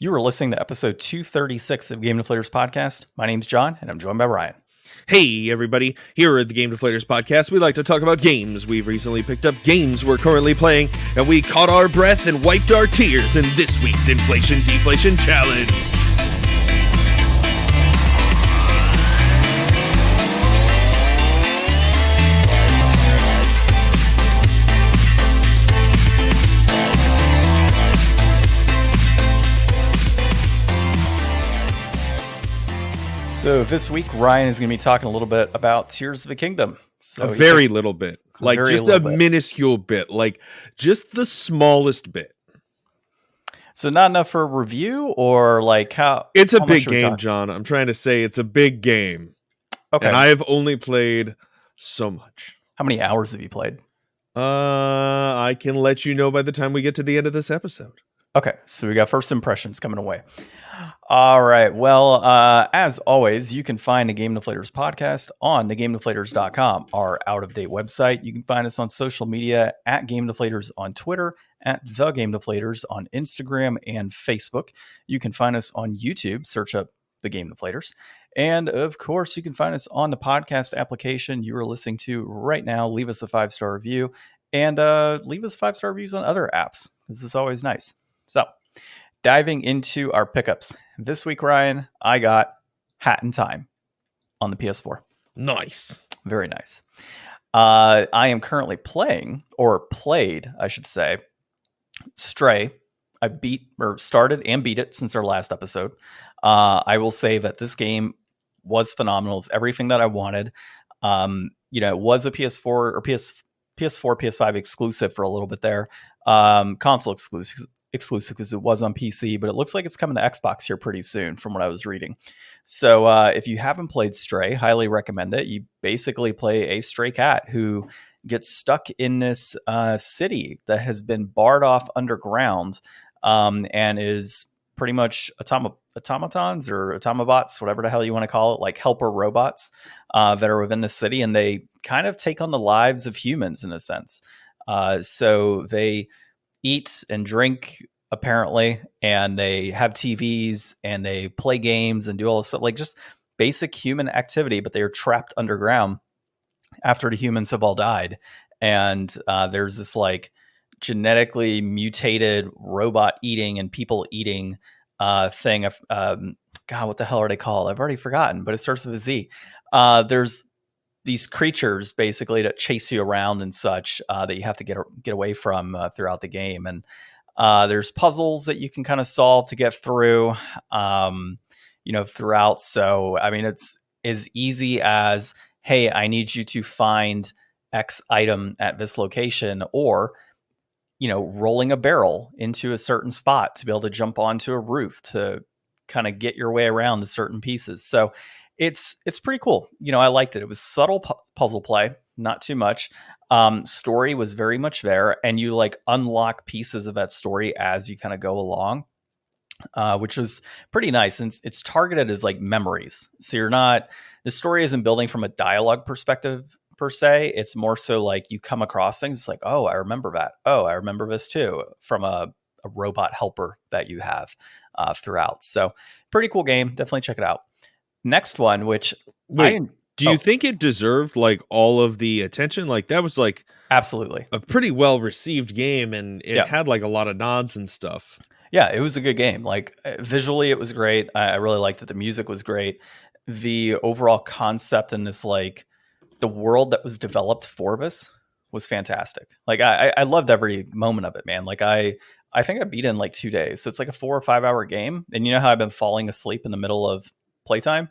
You are listening to episode 236 of Game Deflators Podcast. My name's John, and I'm joined by Ryan. Hey, everybody. Here at the Game Deflators Podcast, we like to talk about games we've recently picked up, games we're currently playing, and we caught our breath and wiped our tears in this week's Inflation Deflation Challenge. So this week, Ryan is going to be talking a little bit about Tears of the Kingdom. So a very little bit. Like just a bit. Minuscule bit. Like just the smallest bit. So not enough for a review, or like how? It's a how big game, John. I'm trying to say it's a big game. Okay. And I have only played so much. How many hours have you played? I can let you know by the time we get to the end of this episode. Okay, so we got first impressions coming away. All right. Well, as always, you can find the Game Deflators podcast on thegamedeflators.com, our out-of-date website. You can find us on social media at Game Deflators on Twitter, at The Game Deflators on Instagram and Facebook. You can find us on YouTube. Search up The Game Deflators. And, of course, you can find us on the podcast application you are listening to right now. Leave us a 5-star review and leave us 5-star reviews on other apps. This is always nice. So, diving into our pickups. This week, Ryan, I got Hat in Time on the PS4. Nice. Very nice. I am currently played, I should say, Stray. I started and beat it since our last episode. I will say that this game was phenomenal. It's everything that I wanted. It was a PS4 or PS4, PS5 exclusive for a little bit there. Console exclusive because it was on PC, but it looks like it's coming to Xbox here pretty soon from what I was reading. So if you haven't played Stray, highly recommend it. You basically play a stray cat who gets stuck in this city that has been barred off underground and is pretty much automatons or automabots, whatever the hell you want to call it, like helper robots that are within the city, and they kind of take on the lives of humans in a sense. So they eat and drink apparently, and they have TVs and they play games and do all this stuff, like just basic human activity, but they are trapped underground after the humans have all died. And there's this like genetically mutated robot eating and people eating thing of God, what the hell are they called? I've already forgotten, but it starts with a Z. There's these creatures basically that chase you around and such that you have to get away from throughout the game. And there's puzzles that you can kind of solve to get through, throughout. So, I mean, it's as easy as, hey, I need you to find X item at this location, or, rolling a barrel into a certain spot to be able to jump onto a roof to kind of get your way around to certain pieces. So it's pretty cool. I liked it. It was subtle puzzle play, not too much. Story was very much there, and you like unlock pieces of that story as you kind of go along, which was pretty nice. And it's targeted as like memories. So the story isn't building from a dialogue perspective per se. It's more so like you come across things. It's like, oh, I remember that. Oh, I remember this too, from a robot helper that you have throughout. So pretty cool game. Definitely check it out. Next one, which do you think it deserved like all of the attention? Like that was like absolutely a pretty well received game, and it had like a lot of nods and stuff. Yeah, it was a good game. Like visually, it was great. I really liked it. The music was great. The overall concept and this like the world that was developed for this was fantastic. Like I loved every moment of it, man. Like I think I beat it in like 2 days. So it's like a 4 or 5 hour game. And you know how I've been falling asleep in the middle of playtime?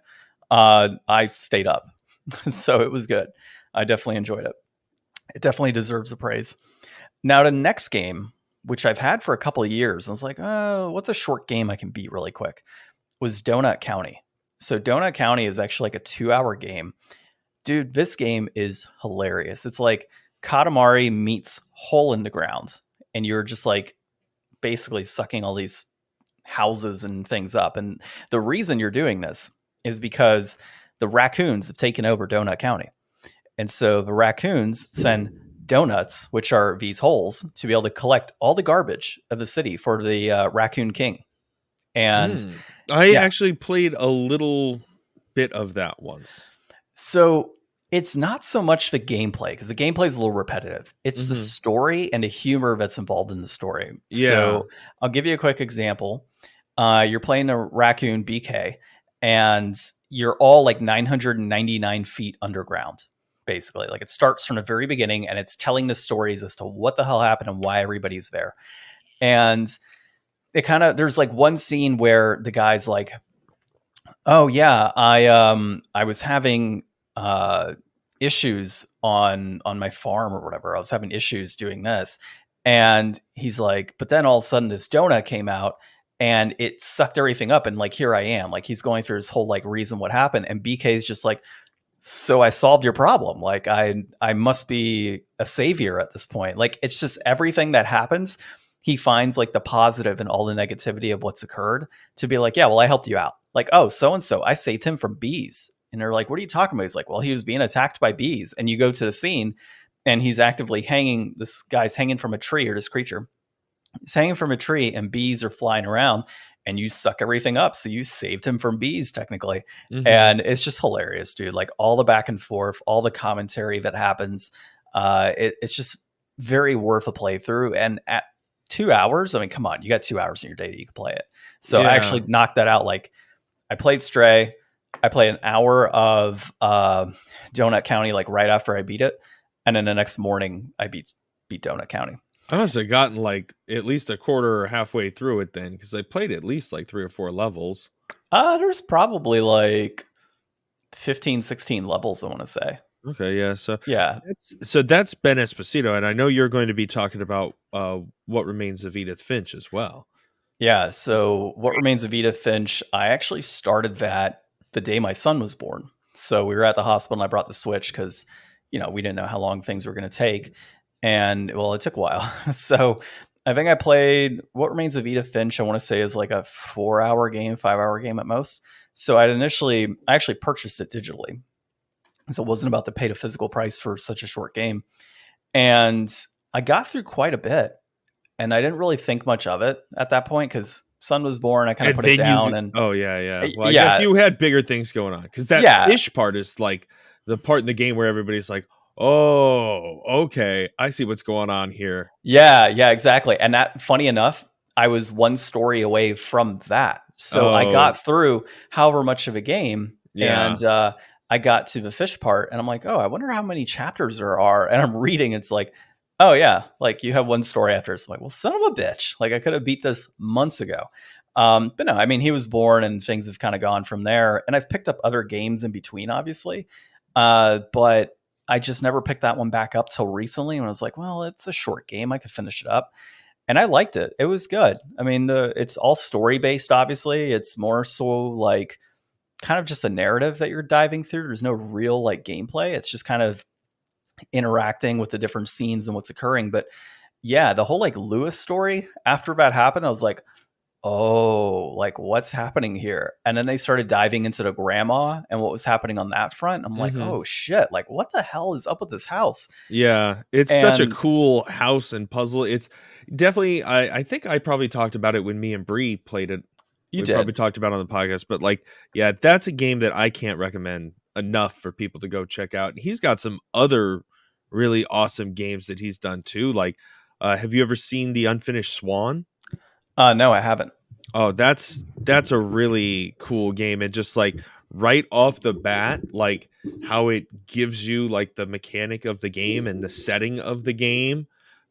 I stayed up. So it was good. I definitely enjoyed it. It definitely deserves the praise. Now the next game, which I've had for a couple of years, I was like, oh, what's a short game I can beat really quick, was Donut County. So Donut County is actually like a 2-hour game. Dude, this game is hilarious. It's like Katamari meets Hole in the Ground, and you're just like basically sucking all these houses and things up. And the reason you're doing this is because the raccoons have taken over Donut County. And so the raccoons send donuts, which are these holes, to be able to collect all the garbage of the city for the Raccoon King. And I yeah, actually played a little bit of that once. so it's not so much the gameplay because the gameplay is a little repetitive. It's the Mm-hmm. story and the humor that's involved in the story. Yeah. So I'll give you a quick example. You're playing a raccoon BK, and you're all like 999 feet underground, basically. Like it starts from the very beginning, and it's telling the stories as to what the hell happened and why everybody's there. And it kind of there's like one scene where the guy's like, "Oh yeah, I was having issues on my farm or whatever. I was having issues doing this." And he's like, "But then all of a sudden this donut came out and it sucked everything up and like here I am." Like he's going through his whole like reason what happened and BK's just like, "So I solved your problem. Like I must be a savior at this point." Like it's just everything that happens, he finds like the positive and all the negativity of what's occurred to be like, "Yeah, well, I helped you out." Like, "Oh, so and so, I saved him from bees." And they're like, "What are you talking about?" He's like, "Well, he was being attacked by bees." And you go to the scene and he's actively hanging, this guy's hanging from a tree, or this creature is hanging from a tree and bees are flying around and you suck everything up. So you saved him from bees technically. Mm-hmm. And it's just hilarious, dude. Like all the back and forth, all the commentary that happens. It's just very worth a playthrough. And at 2 hours, I mean, come on, you got 2 hours in your day that you can play it. So I Yeah. actually knocked that out. Like I played Stray. I played an hour of Donut County, like right after I beat it. And then the next morning I beat Donut County. I must have gotten like at least a quarter or halfway through it then, because I played at least like 3 or 4 levels. There's probably like 15, 16 levels, I want to say. Okay, yeah. So Yeah. that's Ben Esposito, and I know you're going to be talking about What Remains of Edith Finch as well. Yeah. So What Remains of Edith Finch, I actually started that the day my son was born. So we were at the hospital and I brought the Switch because, we didn't know how long things were going to take. And well, it took a while. So I think I played What Remains of Edith Finch, I want to say is like a 4-hour game, 5-hour game at most. So I actually purchased it digitally. So it wasn't about to pay the physical price for such a short game. And I got through quite a bit. And I didn't really think much of it at that point because son was born. I kind of And put it then down and oh yeah. Well, I guess yeah, you had bigger things going on, because that yeah, fish part is like the part in the game where everybody's like, "Oh, okay, I see what's going on here." yeah, exactly. And that, funny enough, I was one story away from that. So I Oh, got through however much of a game yeah. and I got to the fish part and I'm like, "Oh, I wonder how many chapters there are." And I'm reading, it's like, "Oh yeah, like you have one story after." It's like, "Well, son of a bitch. Like I could have beat this months ago." But no, I mean, he was born and things have kind of gone from there. And I've picked up other games in between, obviously. But I just never picked that one back up till recently when I was like, well, it's a short game. I could finish it up. And I liked it. It was good. I mean, it's all story based, obviously. It's more so like kind of just a narrative that you're diving through. There's no real like gameplay. It's just kind of interacting with the different scenes and what's occurring. But yeah, the whole like Lewis story after that happened, I was like, oh, like what's happening here? And then they started diving into the grandma and what was happening on that front. I'm like, Mm-hmm. oh shit, like what the hell is up with this house? Yeah, it's such a And cool house and puzzle. It's definitely I think I probably talked about it when me and Bree played it. you We probably did. talked about it on the podcast, but like, yeah, that's a game that I can't recommend enough for people to go check out. He's got some other really awesome games that he's done too. Like, have you ever seen The Unfinished Swan? No, I haven't. Oh, that's a really cool game. And just like right off the bat, like how it gives you like the mechanic of the game and the setting of the game,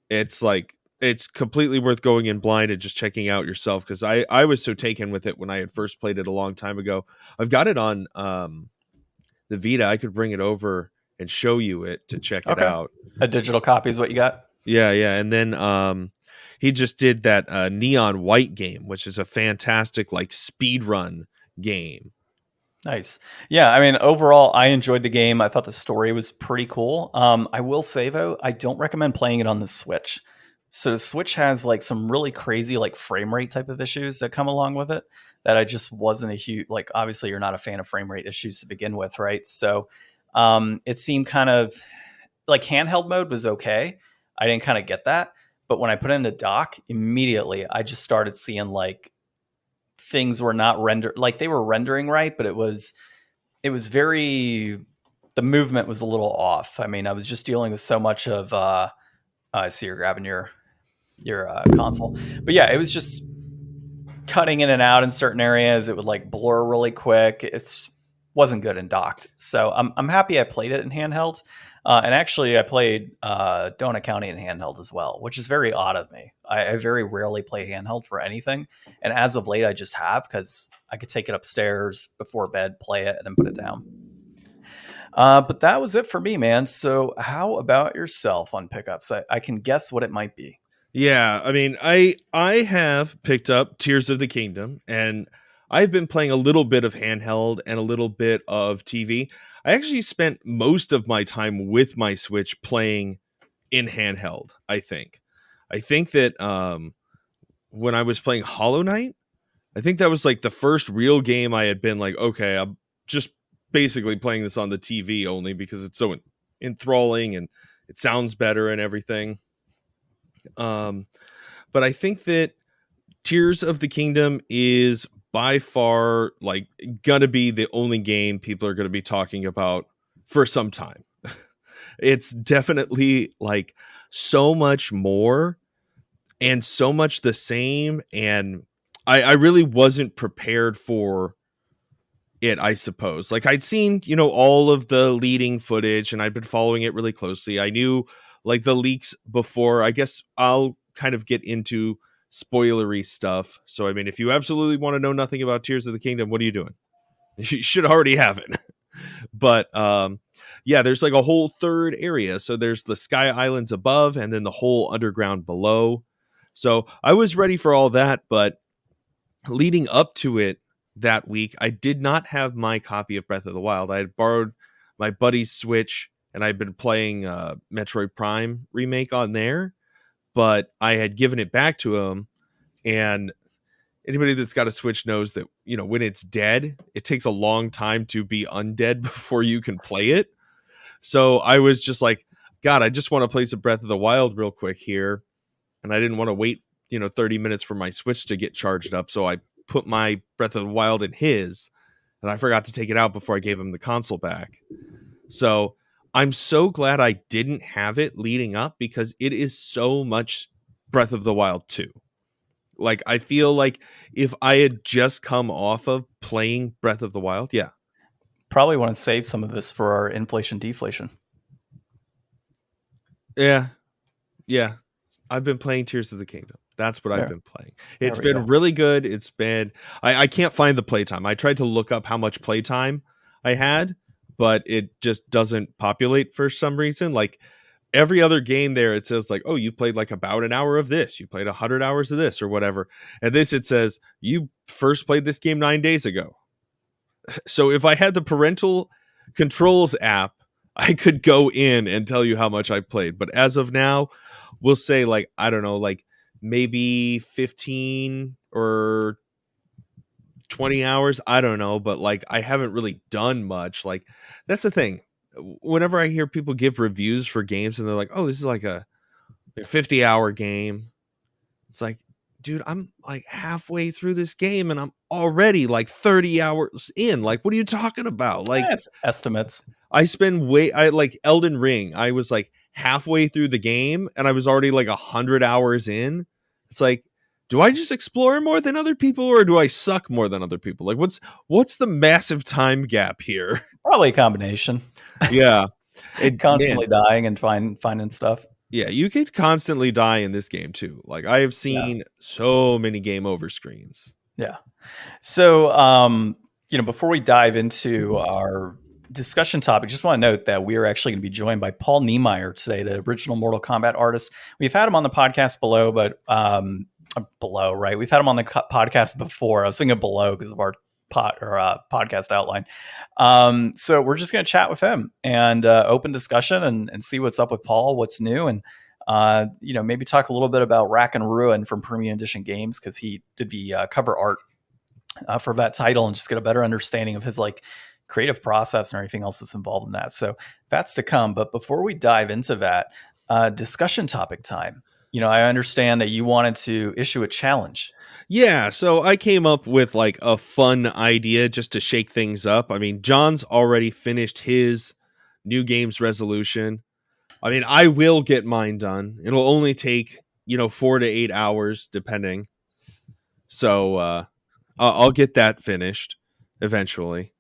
it's like it's completely worth going in blind and just checking out yourself, because I was so taken with it when I had first played it a long time ago. I've got it on the Vita. I could bring it over and show you it to check it Okay. out. A digital copy is what you got? Yeah. And then he just did that Neon White game, which is a fantastic like speed run game. Nice. Yeah, I mean, overall, I enjoyed the game. I thought the story was pretty cool. I will say though, I don't recommend playing it on the Switch. So the Switch has like some really crazy like frame rate type of issues that come along with it that I just wasn't a huge like. Obviously, you're not a fan of frame rate issues to begin with, right? So it seemed kind of like handheld mode was okay. I didn't kind of get that, but when I put it in the dock, immediately I just started seeing like things were not rendered, like they were rendering right, but it was very, the movement was a little off. I mean, I was just dealing with so much of I see you're grabbing your console, but yeah, it was just cutting in and out in certain areas. It would like blur really quick. It wasn't good in docked. So I'm happy I played it in handheld. And actually I played Donut County in handheld as well, which is very odd of me. I very rarely play handheld for anything. And as of late, I just have, because I could take it upstairs before bed, play it, and then put it down. But that was it for me, man. So how about yourself on pickups? I can guess what it might be. Yeah, I mean, I have picked up Tears of the Kingdom, and I've been playing a little bit of handheld and a little bit of TV. I actually spent most of my time with my Switch playing in handheld, I think. I think that when I was playing Hollow Knight, I think that was like the first real game I had been like, okay, I'm just basically playing this on the TV only because it's so enthralling and it sounds better and everything. But I think that Tears of the Kingdom is by far like gonna be the only game people are gonna be talking about for some time. It's definitely like so much more and so much the same, and I really wasn't prepared for it, I suppose. Like I'd seen, all of the leading footage and I'd been following it really closely. I knew like the leaks before. I guess I'll kind of get into spoilery stuff. So, I mean, if you absolutely want to know nothing about Tears of the Kingdom, what are you doing? You should already have it. But yeah, there's like a whole third area. So there's the Sky Islands above and then the whole underground below. So I was ready for all that, but leading up to it that week, I did not have my copy of Breath of the Wild. I had borrowed my buddy's Switch and I'd been playing Metroid Prime remake on there, but I had given it back to him. And anybody that's got a Switch knows that, when it's dead, it takes a long time to be undead before you can play it. So I was just like, God, I just want to play some Breath of the Wild real quick here. And I didn't want to wait, 30 minutes for my Switch to get charged up. So I put my Breath of the Wild in his, and I forgot to take it out before I gave him the console back. So I'm so glad I didn't have it leading up, because it is so much Breath of the Wild 2. Like, I feel like if I had just come off of playing Breath of the Wild, yeah. Probably want to save some of this for our inflation deflation. Yeah. I've been playing Tears of the Kingdom. That's what I've been playing. It's been really good. It's been, I can't find the playtime. I tried to look up how much playtime I had, but it just doesn't populate for some reason. Like every other game there, it says like, oh, you played like about an hour of this. You played 100 hours of this or whatever. And this, it says you first played this game 9 days ago. So if I had the parental controls app, I could go in and tell you how much I played. But as of now, we'll say like, I don't know, like maybe 15 or 20 hours. I don't know. But like, I haven't really done much. Like, that's the thing. Whenever I hear people give reviews for games and they're like, oh, this is like a 50-hour game. It's like, dude, I'm like halfway through this game and I'm already like 30 hours in. Like, what are you talking about? Like, it's estimates. I like Elden Ring. I was like halfway through the game and I was already like 100 hours in. It's like, do I just explore more than other people or do I suck more than other people? Like, what's the massive time gap here? Probably a combination. Yeah. Constantly dying and finding stuff. Yeah, you could constantly die in this game too. Like I have seen so many game over screens. Yeah. So, before we dive into our discussion topic, just want to note that we are actually going to be joined by Paul Niemeyer today, the original Mortal Kombat artist. We've had him on the podcast below, but below, right? We've had him on the podcast before. I was thinking below because of our podcast outline. So we're just going to chat with him and open discussion and see what's up with Paul, what's new, and maybe talk a little bit about Rack and Ruin from Premium Edition Games, because he did the cover art for that title, and just get a better understanding of his like creative process and everything else that's involved in that. So that's to come. But before we dive into that, discussion topic time. I understand that you wanted to issue a challenge. Yeah, so I came up with like a fun idea just to shake things up. I mean, John's already finished his new games resolution. I mean, I will get mine done. It'll only take, 4 to 8 hours depending. So I'll get that finished eventually.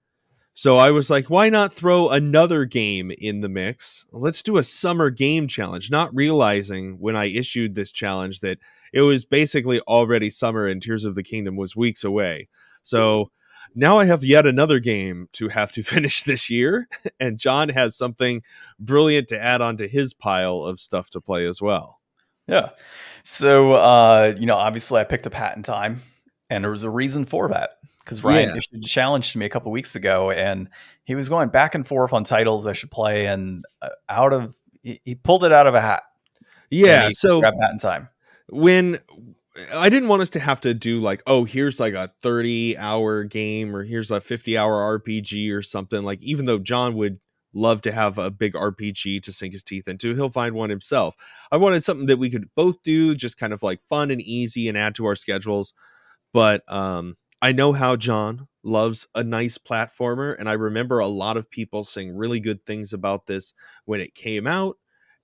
So I was like, why not throw another game in the mix? Let's do a summer game challenge, not realizing when I issued this challenge that it was basically already summer and Tears of the Kingdom was weeks away. So now I have yet another game to have to finish this year, and John has something brilliant to add onto his pile of stuff to play as well. Yeah. So, obviously I picked up Hat in Time, and there was a reason for that. Because Ryan issued a challenge to me a couple weeks ago, and he was going back and forth on titles I should play, and he pulled it out of a hat. Yeah, so grab Hat in Time. When I didn't want us to have to do like, oh, here's like a 30-hour game, or here's a 50-hour RPG or something. Like, even though John would love to have a big RPG to sink his teeth into, he'll find one himself. I wanted something that we could both do, just kind of like fun and easy and add to our schedules. But I know how John loves a nice platformer, and I remember a lot of people saying really good things about this when it came out,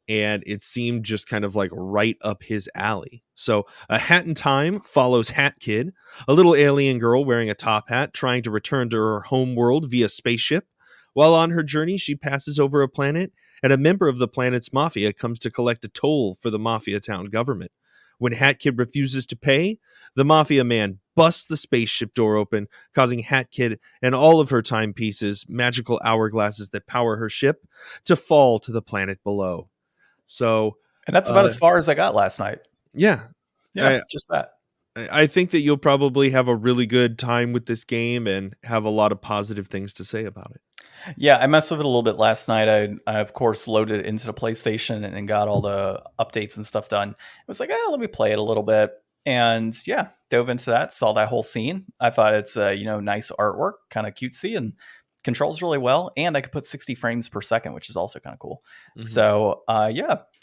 and it seemed just kind of like right up his alley. So A Hat in Time follows Hat Kid, a little alien girl wearing a top hat trying to return to her home world via spaceship. While on her journey, she passes over a planet, and a member of the planet's mafia comes to collect a toll for the mafia town government. When Hat Kid refuses to pay, the mafia man busts the spaceship door open, causing Hat Kid and all of her timepieces, magical hourglasses that power her ship, to fall to the planet below. So, and that's about as far as I got last night. Yeah. Just that. I think that you'll probably have a really good time with this game and have a lot of positive things to say about it. Yeah, I messed with it a little bit last night. I of course loaded it into the PlayStation and got all the updates and stuff done. It was like, let me play it a little bit. And yeah, dove into that, saw that whole scene. I thought it's nice artwork, kind of cutesy, and controls really well. And I could put 60 frames per second, which is also kind of cool. Mm-hmm. So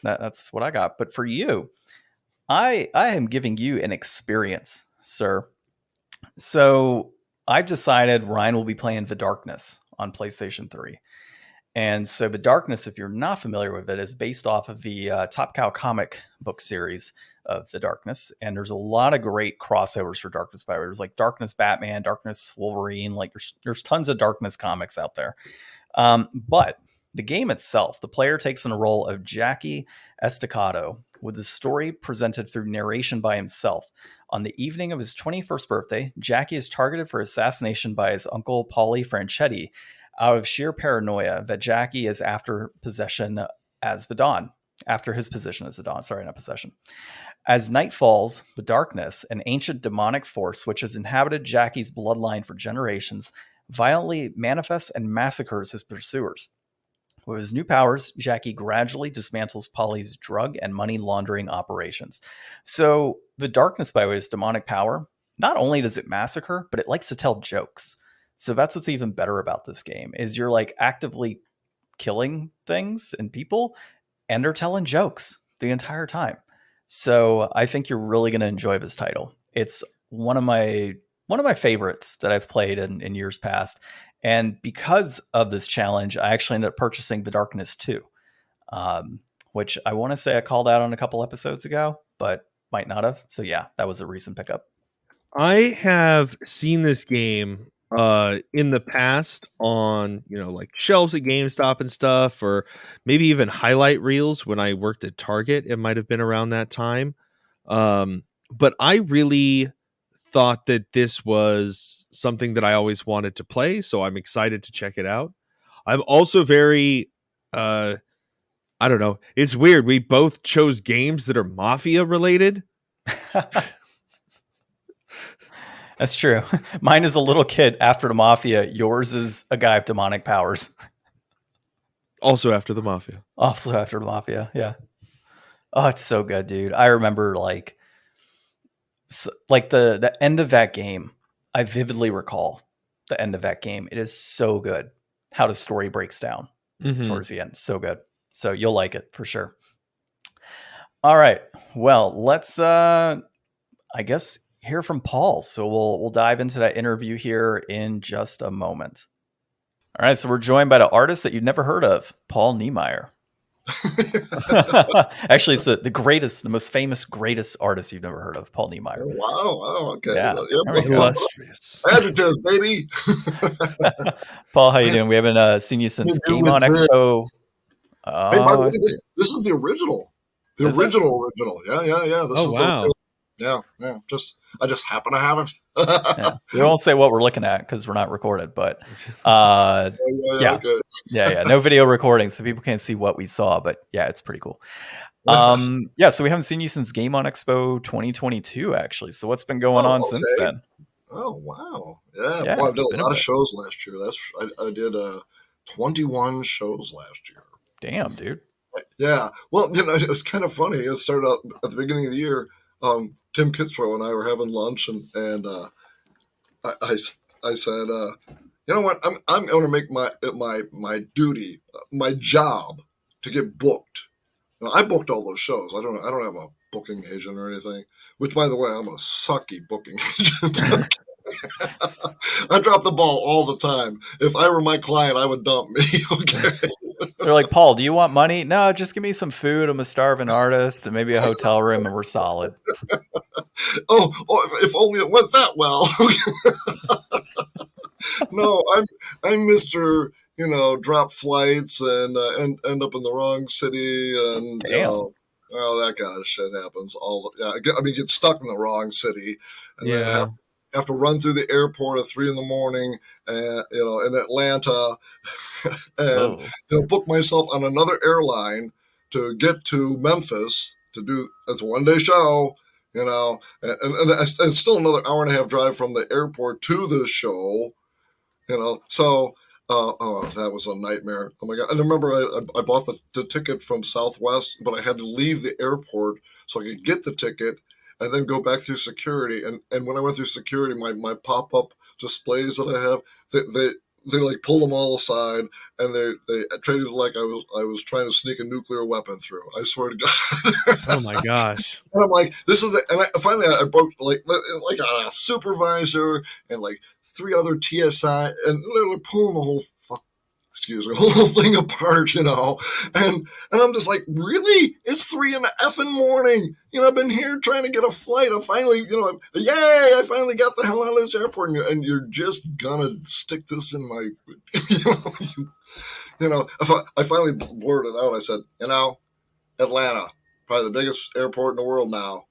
that's what I got. But for you, I am giving you an experience, sir. So I've decided Ryan will be playing The Darkness on PlayStation 3. And so The Darkness, if you're not familiar with it, is based off of the Top Cow comic book series of The Darkness. And there's a lot of great crossovers for Darkness by there's like Darkness Batman, Darkness Wolverine, like there's tons of Darkness comics out there. But the game itself, the player takes on the role of Jackie Estacado, with the story presented through narration by himself. On the evening of his 21st birthday, Jackie is targeted for assassination by his uncle Paulie Franchetti out of sheer paranoia that Jackie is after his position as the Dawn. As night falls, the darkness, an ancient demonic force which has inhabited Jackie's bloodline for generations, violently manifests and massacres his pursuers. With his new powers, Jackie gradually dismantles Paulie's drug and money laundering operations. So the darkness, by way of its demonic power, not only does it massacre, but it likes to tell jokes. So that's what's even better about this game, is you're like actively killing things and people, and they're telling jokes the entire time. So I think you're really going to enjoy this title. It's one of my favorites that I've played in years past. And because of this challenge, I actually ended up purchasing The Darkness 2, which I want to say I called out on a couple episodes ago, but might not have. So yeah, that was a recent pickup. I have seen this game in the past on, like shelves at GameStop and stuff, or maybe even highlight reels when I worked at Target. It might have been around that time. But I really thought that this was something that I always wanted to play, so I'm excited to check it out. I'm also very I don't know, it's weird, we both chose games that are mafia related. That's true. Mine is a little kid after the mafia. Yours is a guy with demonic powers. Also after the mafia. Yeah. Oh, it's so good, dude. I remember like the end of that game. I vividly recall the end of that game. It is so good how the story breaks down towards the end. So good. So you'll like it for sure. All right. Well, let's I guess hear from Paul. So we'll dive into that interview here in just a moment. All right, so we're joined by an artist that you've never heard of, Paul Niemeyer. Actually, it's the most famous, greatest artist you've never heard of, Paul Niemeyer. Oh, wow. Oh, okay. Yeah. Illustrious. Adjectives, baby. Paul, how you doing? We haven't seen you since Game On Expo. Hey, by the way, this is the original. The Is original. Yeah. This is wow. Yeah. I just happen to have it. Yeah. We won't say what we're looking at because we're not recorded, but yeah. Okay. Yeah. No video recording, so people can't see what we saw, but yeah, it's pretty cool. Yeah, so we haven't seen you since Game On Expo 2022, actually. So what's been going on since then? Oh, wow. Yeah. Yeah, Well, I've done been a a lot of bit. shows last year. I did 21 shows last year. Damn, dude. Yeah. Well, it was kind of funny. It started out at the beginning of the year. Tim Kitzrow and I were having lunch, and I said, you know what? I'm going to make my duty, my job, to get booked. I booked all those shows. I don't have a booking agent or anything. Which, by the way, I'm a sucky booking agent. I drop the ball all the time. If I were my client, I would dump me. Okay. They're like, Paul, do you want money? No, just give me some food. I'm a starving artist, and maybe a hotel room, and we're solid. Oh, if only it went that well. No, I'm Mr. Drop flights and end up in the wrong city, and Damn. well, that kind of shit happens. Get stuck in the wrong city, and then have to run through the airport at 3 a.m, in Atlanta, and book myself on another airline to get to Memphis to do as a 1-day show. And it's still another hour and a half drive from the airport to the show. So that was a nightmare. Oh my God. And I remember I bought the ticket from Southwest, but I had to leave the airport so I could get the ticket and then go back through security. And when I went through security, my pop-up displays that I have, they like pulled them all aside, and they treated it like I was trying to sneak a nuclear weapon through. I swear to God. Oh my gosh. And I'm like, this is it. And finally I broke like a supervisor and like 3 other TSI, and literally pulling the whole whole thing apart, and I'm just like, really? It's 3 in the effing morning. I've been here trying to get a flight. I'm finally, yay! I finally got the hell out of this airport, and you're just gonna stick this in my, I finally blurted out. I said, Atlanta, probably the biggest airport in the world now,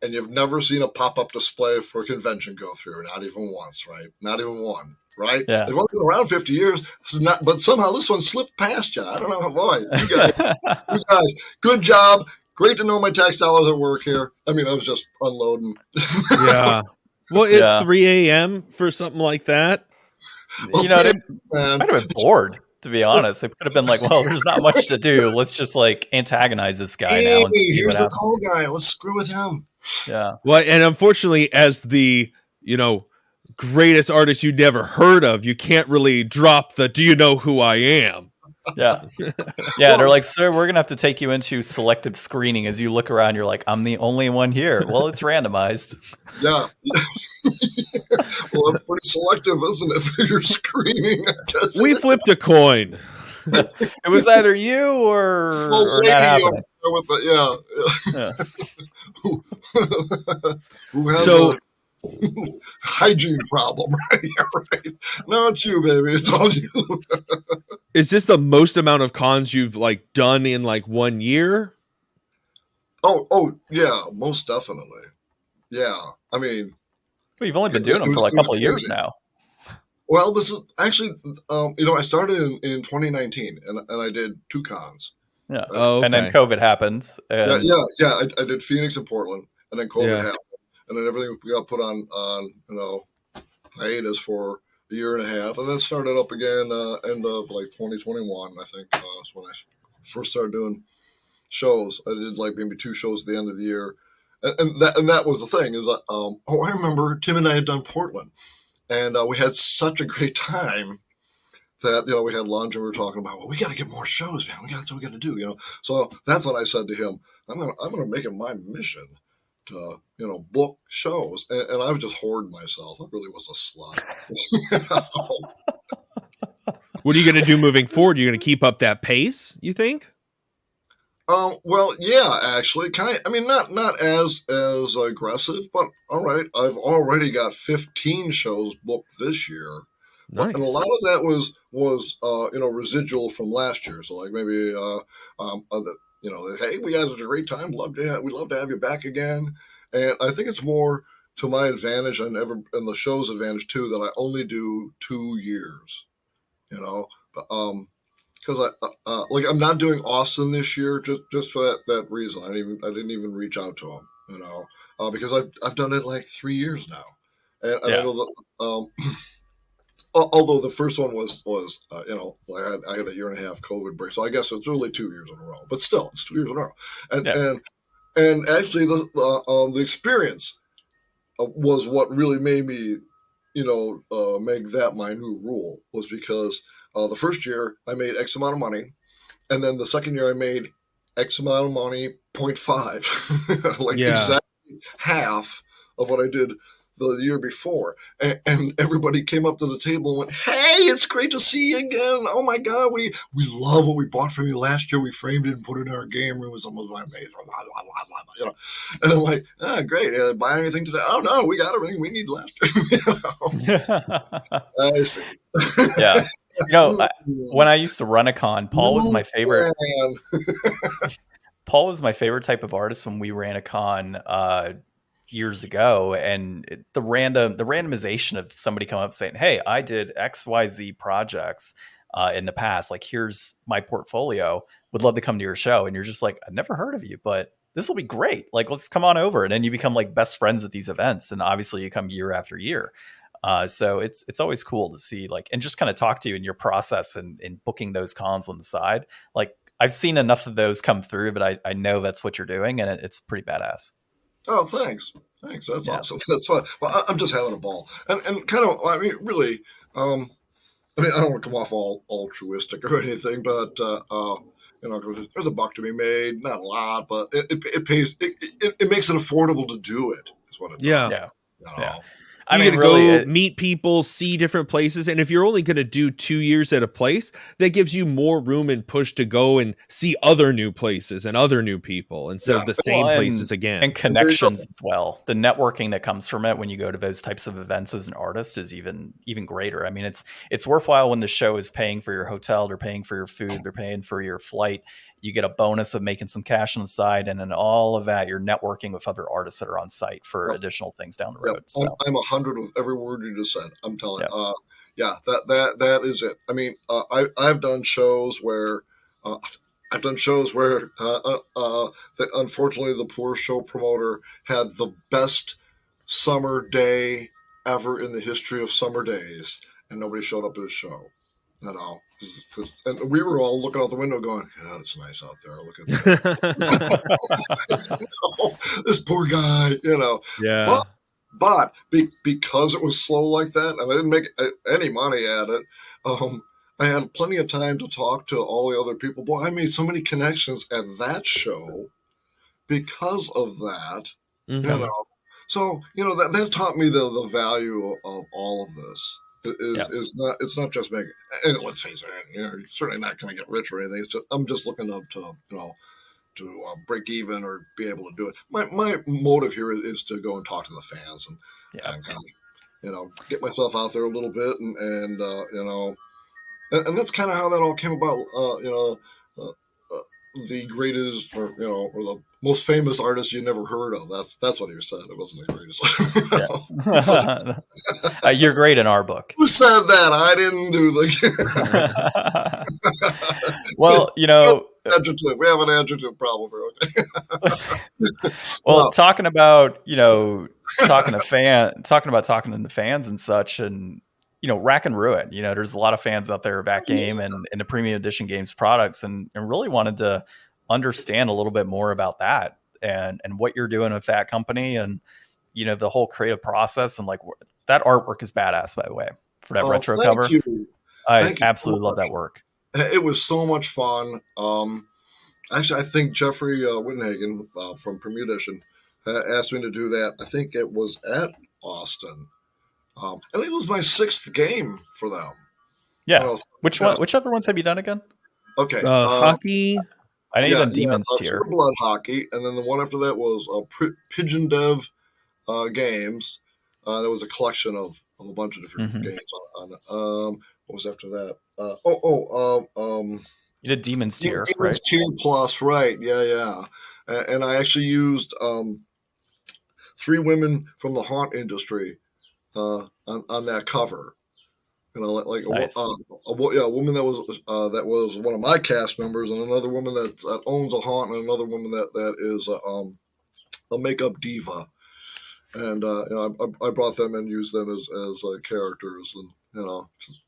and you've never seen a pop-up display for a convention go through, not even once, right? Not even one. Right? Yeah. They've only been around 50 years, but somehow this one slipped past you. I don't know. Boy, you guys, good job. Great to know my tax dollars at work here. I mean, I was just unloading. Yeah. Well, it's 3 a.m. for something like that. Well, they might have been bored, to be honest. They could have been like, well, there's not much to do. Let's just like antagonize this guy now. And see here's the tall guy. Let's screw with him. Yeah. Well, and unfortunately, as the, greatest artist you'd never heard of, you can't really drop the "do you know who I am?" Yeah. They're like, sir, we're gonna have to take you into selective screening. As you look around, you're like, I'm the only one here. Well, it's randomized. Yeah. Well, it's pretty selective, isn't it, for your screening? I guess. We flipped a coin. It was either you or not happening. With the, Who has So- a hygiene problem, right? Yeah, right. No, it's you, baby. It's all you. Is this the most amount of cons you've like done in like 1 year? Oh, yeah, most definitely. Yeah, I mean, Well, you've only been doing them for like a couple of years now. Well, this is actually, I started in 2019, and I did 2 cons. Yeah. Oh, And then COVID happened. And Yeah. I did Phoenix and Portland, and then COVID happened. And then everything got put on hiatus for a year and a half, and then started up again end of like 2021. I think is when I first started doing shows. I did like maybe 2 shows at the end of the year, and that was the thing. Is I remember Tim and I had done Portland, and we had such a great time that, we had lunch and we were talking about, well, we got to get more shows, man. That's what we got to do, So that's what I said to him. I'm gonna make it my mission to, book shows. And I would just hoard myself. I really was a slut. What are you going to do moving forward? You're going to keep up that pace, you think? Well, yeah, actually, not as aggressive, but all right. I've already got 15 shows booked this year. Nice. And a lot of that was residual from last year. So like maybe hey, we had a great time. We'd love to have you back again. And I think it's more to my advantage and the show's advantage too that I only do 2 years. Because I'm not doing Austin this year just for that reason. I didn't even reach out to him. Because I've done it like 3 years now, and I know that. Although the first one was I had a 1.5 year COVID break, so I guess it's really 2 years in a row. But still, it's 2 years in a row. And actually, the experience was what really made me, make that my new rule, was because the first year I made X amount of money, and then the second year I made X amount of money, 0.5, exactly half of what I did the year before, and everybody came up to the table and went, "Hey, it's great to see you again! Oh my God, we love what we bought from you last year. We framed it and put it in our game room. It's almost amazing." And I'm like, great. Buy anything today? Oh no, we got everything we need last year. I see. Yeah. When I used to run a con, Paul was my favorite. Paul was my favorite type of artist when we ran a con years ago, and the randomization of somebody coming up saying, "Hey, I did XYZ projects in the past. Like, here's my portfolio. Would love to come to your show." And you're just like, "I've never heard of you, but this will be great. Like, let's come on over." And then you become like best friends at these events, and obviously you come year after year. So it's always cool to see, like, and just kind of talk to you in your process and in booking those cons on the side. Like, I've seen enough of those come through, but I know that's what you're doing, and it's pretty badass. Oh, thanks. That's awesome. That's fun. Well, I'm just having a ball, and kind of, really, I don't want to come off all altruistic or anything, but there's a buck to be made, not a lot, but it pays. It makes it affordable to do it. Is what it does. Yeah. Yeah. You're going to go meet people, see different places. And if you're only going to do 2 years at a place, that gives you more room and push to go and see other new places and other new people instead of the same places again. And connections as well. The networking that comes from it when you go to those types of events as an artist is even greater. I mean, it's worthwhile when the show is paying for your hotel, they're paying for your food, they're paying for your flight. You get a bonus of making some cash on the side, and in all of that, you're networking with other artists that are on site for additional things down the road. So. I'm 100 with every word you just said. I'm telling you. That is it. I mean, I've done shows where that unfortunately the poor show promoter had the best summer day ever in the history of summer days, and nobody showed up to his show. And we were all looking out the window going, "God, it's nice out there. Look at that." This poor guy, Yeah. But because it was slow like that, and I didn't make any money at it, I had plenty of time to talk to all the other people. Boy, I made so many connections at that show because of that. Mm-hmm. So that taught me the value of all of this. It's not just making, and let's face it, you're certainly not going to get rich or anything. It's just, I'm just looking to break even or be able to do it. My motive here is to go and talk to the fans and kind of get myself out there a little bit and that's kind of how that all came about. The greatest or the most famous artist you never heard of. That's what he said. It wasn't the greatest. You're great in our book. Who said that? I didn't do Well, adjective. We have an adjective problem here. Well, talking about talking to the fans and such, and Rack and Ruin. There's a lot of fans out there of that game and the premium edition games products, and really wanted to understand a little bit more about that and what you're doing with that company, and the whole creative process, and like that artwork is badass, by the way, for that retro cover. Thank you. I Thank you so absolutely love much. that work. It was so much fun. Actually, I think Jeffrey Wittenhagen from Permutation asked me to do that. I think it was at Austin. And it was my 6th game for them. Yeah. Which one? Which other ones have you done again? Okay. Hockey. I know you've done Demon's Tier. Super Blood Hockey, and then the one after that was Pigeon Dev games. There was a collection of a bunch of different games on. What was after that? You did Demon's Tier, Demon's right? Tier Plus, right? Yeah. And I actually used 3 women from the haunt industry on that cover. Nice. A woman that was one of my cast members, and another woman that owns a haunt, and another woman that is a makeup diva. And I brought them and used them as characters, and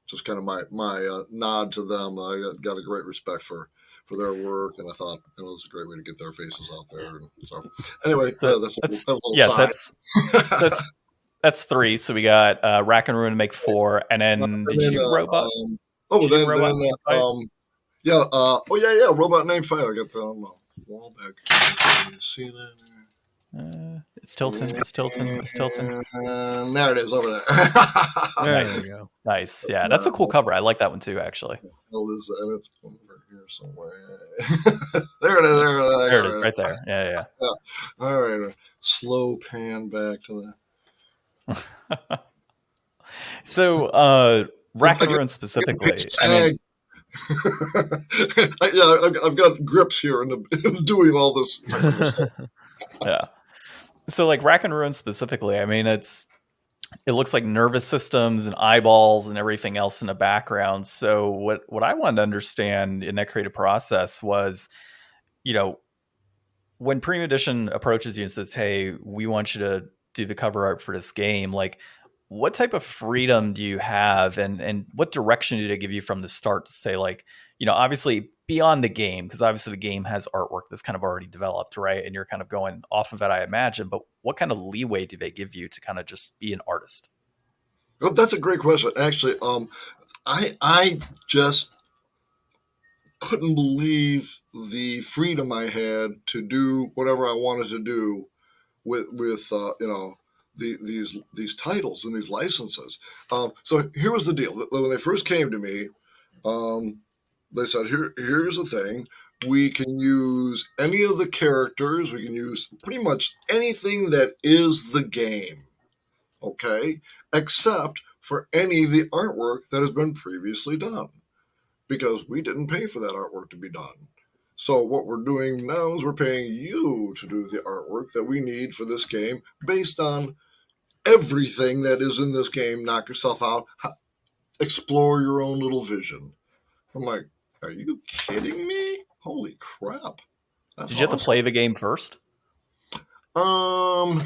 just kind of my nod to them. I got a great respect for their work, and I thought it was a great way to get their faces out there. And so anyway, that's 3. So we got Rack and Ruin to make 4, and then did you do Robot? Robot Named Fight. I got that on my wall back. Can you see that? It's tilting. There it is over there. There we go. Nice. Yeah, that's a cool cover. I like that one too, actually. Hell is that? It's over here somewhere. There it is. There it is, right there. Yeah. All right. Slow pan back to that. So, Rack and Ruin specifically. I've got grips here and doing all this technical stuff. Yeah. So like Rack and Ruin specifically, I mean, it looks like nervous systems and eyeballs and everything else in the background. So what I wanted to understand in that creative process was, when Premium Edition approaches you and says, "Hey, we want you to do the cover art for this game," like what type of freedom do you have, and what direction did it give you from the start to say, like, obviously beyond the game, because obviously the game has artwork that's kind of already developed, right? And you're kind of going off of it, I imagine, but what kind of leeway do they give you to kind of just be an artist? Well, that's a great question. Actually, I just couldn't believe the freedom I had to do whatever I wanted to do with these titles and these licenses. So here was the deal. When they first came to me, they said, here's the thing. We can use any of the characters. We can use pretty much anything that is the game, okay, except for any of the artwork that has been previously done, because we didn't pay for that artwork to be done. So what we're doing now is we're paying you to do the artwork that we need for this game based on everything that is in this game. Knock yourself out. Explore your own little vision. I'm like, are you kidding me? Holy crap. That's Did you have to play the game first? Or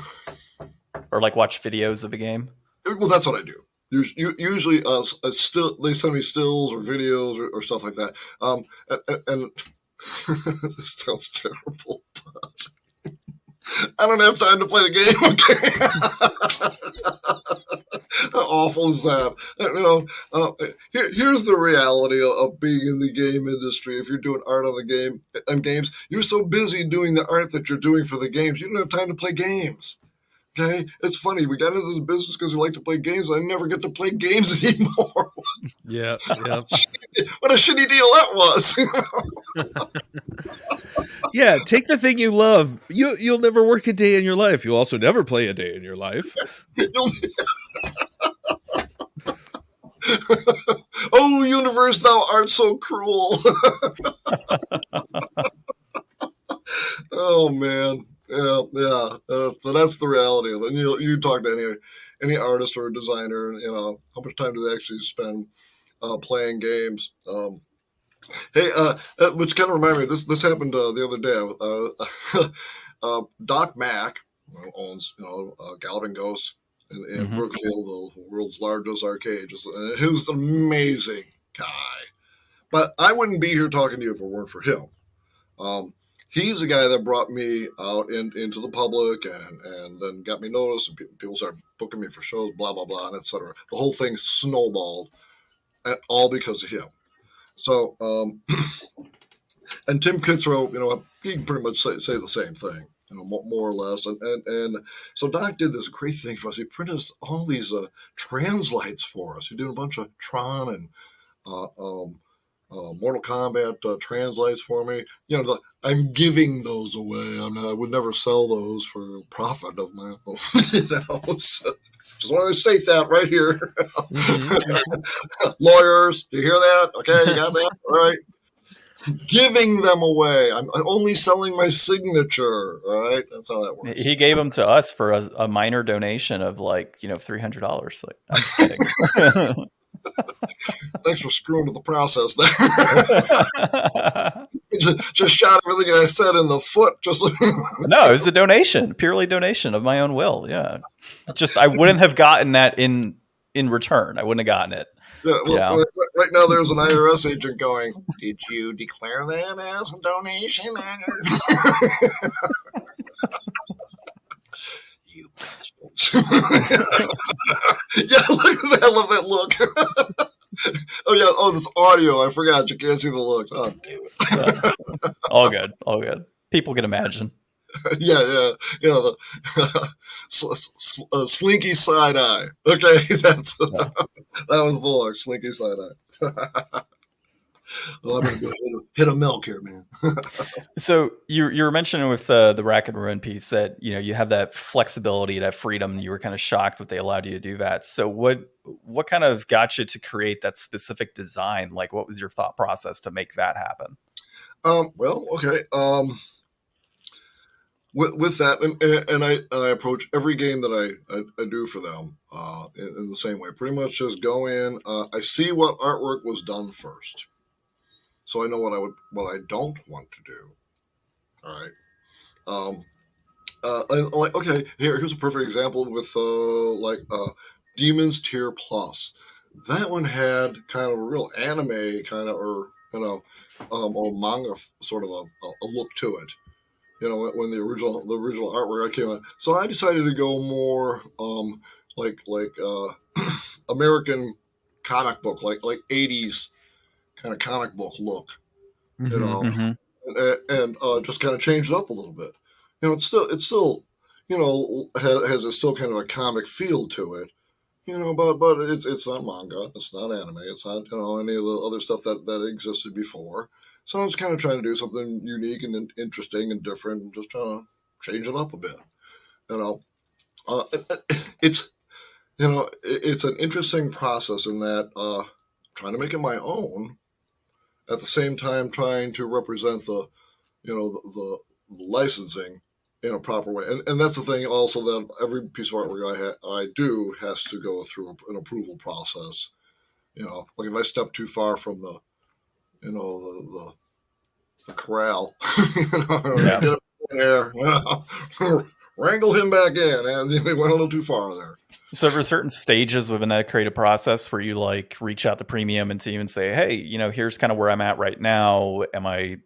like watch videos of the game? Well, that's what I do. Usually, they send me stills or videos or stuff like that. And this sounds terrible, but I don't have time to play the game. How awful is that? Here's the reality of being in the game industry. If you're doing art on the game and games, you're so busy doing the art that you're doing for the games, you don't have time to play games. Okay, it's funny. We got into the business because we like to play games. I never get to play games anymore. Yeah. What a shitty deal that was. Yeah, take the thing you love. You'll never work a day in your life. You'll also never play a day in your life. Oh, universe, thou art so cruel. Oh man. Yeah. So that's the reality of it. And you talk to any artist or designer, and how much time do they actually spend playing games? Hey, which kind of reminded me. This happened the other day. Doc Mack owns Galloping Ghost in Brookfield, the world's largest arcade. He was an amazing guy, but I wouldn't be here talking to you if it weren't for him. He's the guy that brought me out into the public and then got me noticed, and people started booking me for shows, blah, blah, blah, and et cetera. The whole thing snowballed. all because of him. So, and Tim Kitzrow, he can pretty much say the same thing, more or less. And so Doc did this great thing for us. He printed us all these translites for us. He did a bunch of Tron and Mortal Kombat translites for me. I'm giving those away. I would never sell those for profit of my own. So just want to state that right here. Lawyers, do you hear that? Okay, you got that? All right. Giving them away. I'm only selling my signature. All right, that's how that works. He gave them to us for a minor donation of $300. Like, I'm just kidding. Thanks for screwing with the process there. just shot everything I said in the foot. No, it was a donation, purely donation of my own will. Yeah, I wouldn't have gotten that in return. I wouldn't have gotten it. Yeah, right now there's an IRS agent going, did you declare that as a donation? You bastards. Yeah, look at that. I love that look. Oh, yeah. Oh, this audio. I forgot. You can't see the looks. Oh, damn it. All good. All good. People can imagine. Yeah. Slinky side eye. Okay, that was the look. Slinky side eye. Well, I'm gonna go hit a milk here, man. So you were mentioning with the Rack and Ruin piece that you have that flexibility, that freedom. You were kind of shocked that they allowed you to do that. So what kind of got you to create that specific design? Like, what was your thought process to make that happen? Well, okay. With that, and I approach every game that I do for them in the same way. Pretty much just go in. I see what artwork was done first, so I know what I don't want to do. All right. Okay. Here's a perfect example with Demon's Tier Plus. That one had kind of a real anime kind of or manga sort of a look to it. When the original artwork came out. So I decided to go more American comic book, like 80s kind of comic book look, and just kind of change it up a little bit. It's still has a still kind of a comic feel to it, but it's not manga, it's not anime, it's not any of the other stuff that existed before. So I was kind of trying to do something unique and interesting and different, and just trying to change it up a bit. It's an interesting process in that trying to make it my own, at the same time trying to represent the licensing in a proper way. And that's the thing also, that every piece of artwork I do has to go through an approval process. Like if I step too far from the corral, get up in there, wrangle him back in, and we went a little too far there. So there are certain stages within that creative process where you reach out to Premium and team and say, hey, here's kind of where I'm at right now. Am I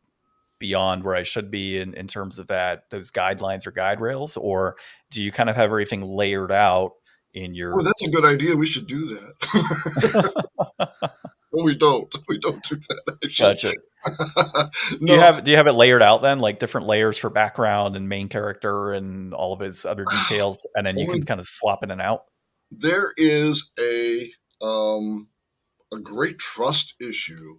beyond where I should be in terms of those guidelines or guide rails, or do you kind of have everything layered out in your... Well, that's a good idea. We should do that. Well, we don't do that. Gotcha. No. Do you have it layered out then, like different layers for background and main character and all of his other details, and then you can kind of swap in and out? There is a great trust issue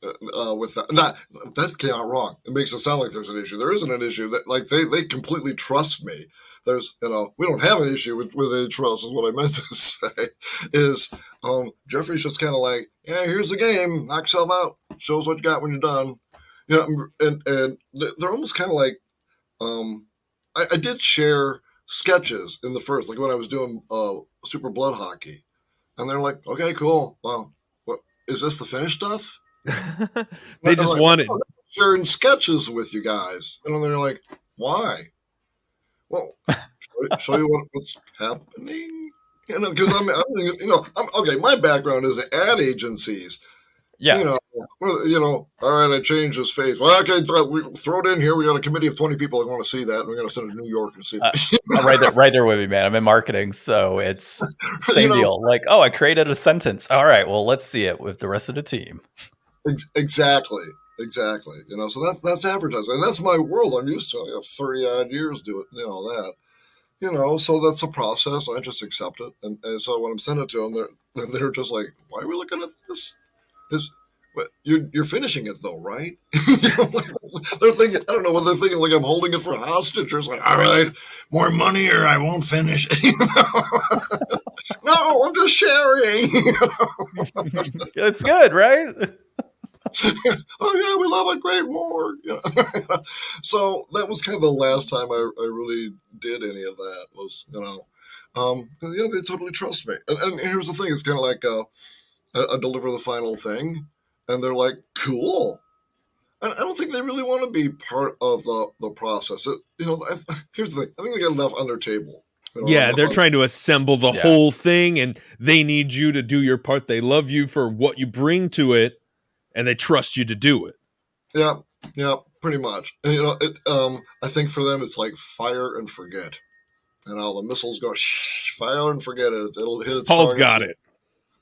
with that. That came out wrong. It makes it sound like there's an issue. There isn't an issue. That they completely trust me. There's we don't have an issue with any trust, is what I meant to say. Is Jeffrey's just kind of like, yeah, here's the game, knock yourself out, show us what you got when you're done. And they're almost kind of like, I did share sketches in the first, like when I was doing Super Blood Hockey, and they're like, okay, cool. Well, what is this, the finished stuff? They just wanted sharing sketches with you guys, and they're like, why? Well, show you what's happening. Because I'm okay. My background is at ad agencies. Yeah. All right, I changed his face. Well, okay, throw it in here. We got a committee of 20 people that want to see that. And we're going to send it to New York and see it. I'm right there with you, man. I'm in marketing, so it's same deal. Like, I created a sentence. All right, well, let's see it with the rest of the team. Exactly. So that's advertising. And that's my world. I'm used to it. I have 30 odd years doing that. So that's a process. I just accept it. And so when I'm sending it to them, they're just like, why are we looking at this? You're finishing it though, right? They're thinking, I don't know what they're thinking, like I'm holding it for hostage, or it's like, all right, more money or I won't finish. No, I'm just sharing. It's good, right? Oh yeah, we love it, great, more. So that was kind of the last time I really did any of that. Was they totally trust me. And here's the thing: it's kind of like I deliver the final thing, and they're like, cool. I don't think they really want to be part of the process. Here's the thing: I think they got enough on their table. They're trying to assemble the whole thing, and they need you to do your part. They love you for what you bring to it, and they trust you to do it. Yeah, pretty much. And, I think for them, it's like fire and forget. The missiles go, fire and forget it. It'll hit its Paul's targets. got it.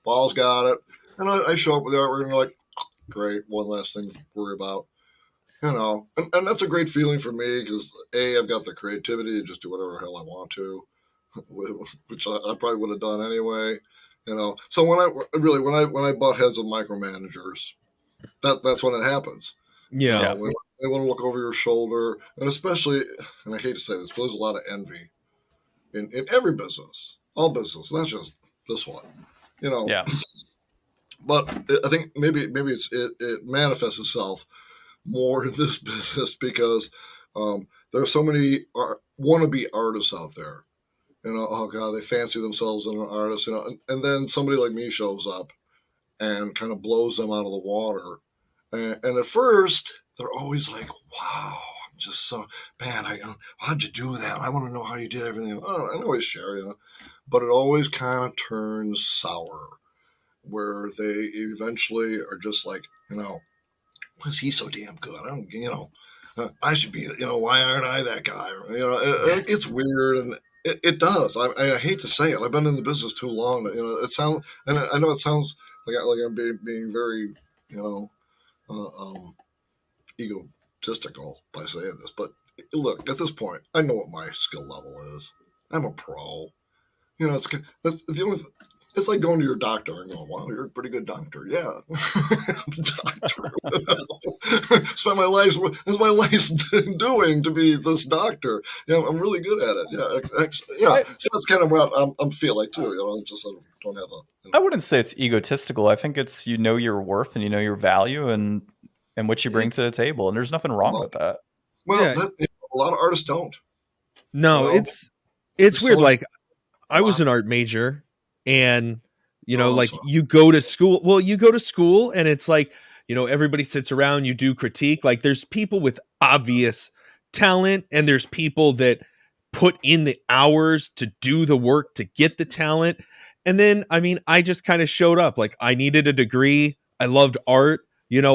Paul's got it. And I show up with the artwork and they're like, great, one last thing to worry about. And that's a great feeling for me because I've got the creativity to just do whatever the hell I want to, which I probably would have done anyway. So when I butt heads with micromanagers, that's when it happens. Yeah. They want to look over your shoulder, and especially, and I hate to say this, but there's a lot of envy in every business, all business, not just this one. Yeah. But I think maybe it manifests itself more in this business because there are so many wannabe artists out there. Oh God, they fancy themselves as an artist, and then somebody like me shows up and kind of blows them out of the water. And at first, they're always like, wow, I'm just so, man, how'd you do that? I want to know how you did everything. Oh, I always share, but it always kind of turns sour where they eventually are just like, why is he so damn good? I don't, I should be, why aren't I that guy? It gets weird, and it does. I hate to say it. I've been in the business too long. It sounds, and I know it sounds like I'm being very, egotistical by saying this, but look, at this point, I know what my skill level is. I'm a pro. That's the only. It's like going to your doctor and going, "Wow, you're a pretty good doctor." Yeah, I'm a doctor. Spend my life. What's my life doing to be this doctor? I'm really good at it. Yeah, so that's kind of what I'm feeling too. Just I don't have a. I wouldn't say it's egotistical. I think it's your worth and your value and what you bring to the table, and there's nothing wrong with that. Well, a lot of artists don't. No, it's weird. Like I was an art major, and you go to school. Well, you go to school, and it's like everybody sits around. You do critique. Like there's people with obvious talent, and there's people that put in the hours to do the work to get the talent. And then, I just kind of showed up. Like I needed a degree. I loved art.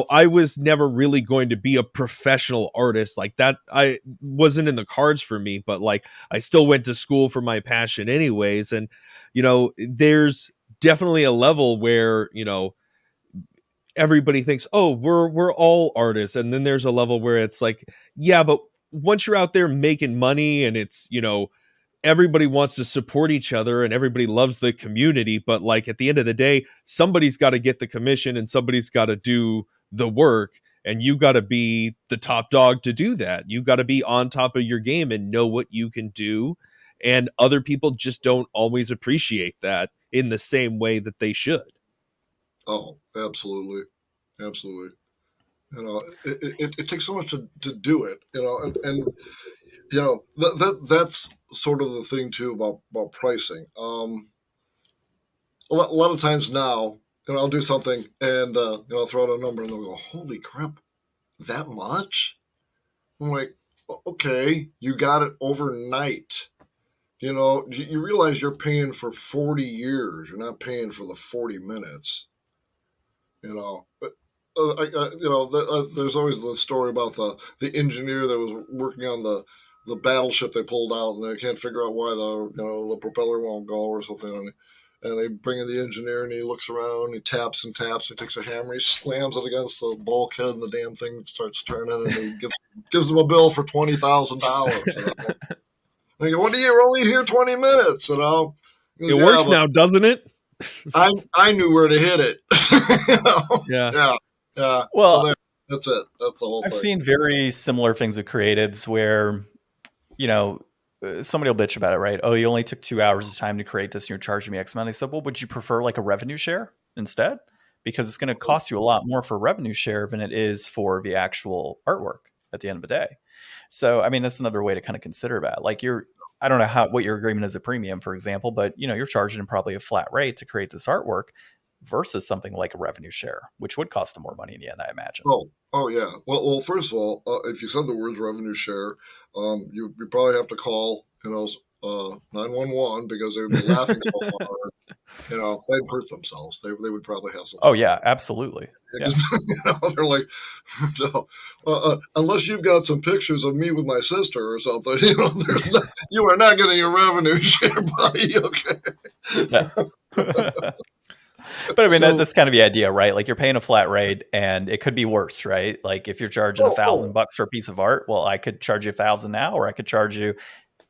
I was never really going to be a professional artist like that. I wasn't in the cards for me, but like I still went to school for my passion anyways. And, there's definitely a level where, everybody thinks, oh, we're all artists. And then there's a level where it's like, yeah, but once you're out there making money and it's, everybody wants to support each other and everybody loves the community, but like at the end of the day, somebody's got to get the commission and somebody's got to do the work, and you got to be the top dog to do that. You got to be on top of your game and know what you can do, and other people just don't always appreciate that in the same way that they should. Oh, absolutely. It takes so much to do it, and that's sort of the thing too about pricing. A lot of times now, I'll do something and I'll throw out a number and they'll go, "Holy crap, that much?" I'm like, "Okay, you got it overnight. You realize you're paying for 40 years. You're not paying for the 40 minutes. But, there's always the story about the engineer that was working on the battleship they pulled out, and they can't figure out why the propeller won't go or something. And they bring in the engineer, and he looks around, he taps and taps, he takes a hammer, he slams it against the bulkhead, and the damn thing starts turning, and he gives them a bill for $20,000. And you go, what are you only here 20 minutes? It works now, doesn't it? I knew where to hit it. Yeah. Well, so that's it. That's the whole thing. I've seen very similar things with creatives where, somebody will bitch about it, right? Oh, you only took 2 hours of time to create this and you're charging me X amount. I said, well, would you prefer like a revenue share instead? Because it's going to cost you a lot more for revenue share than it is for the actual artwork at the end of the day. So, I mean, that's another way to kind of consider that. Like I don't know what your agreement is at premium, for example, but you're charging probably a flat rate to create this artwork versus something like a revenue share, which would cost them more money in the end, I imagine. Oh yeah. Well, first of all, if you said the words revenue share, you probably have to call 911 because they would be laughing so hard. They'd hurt themselves. They would probably have some. Oh yeah, absolutely. Yeah. They're like, unless you've got some pictures of me with my sister or something, you are not getting a revenue share, buddy. Okay. Yeah. But I mean, that's kind of the idea, right? Like you're paying a flat rate and it could be worse, right? Like if you're charging $1,000 for a piece of art, well, I could charge you 1,000 now, or I could charge you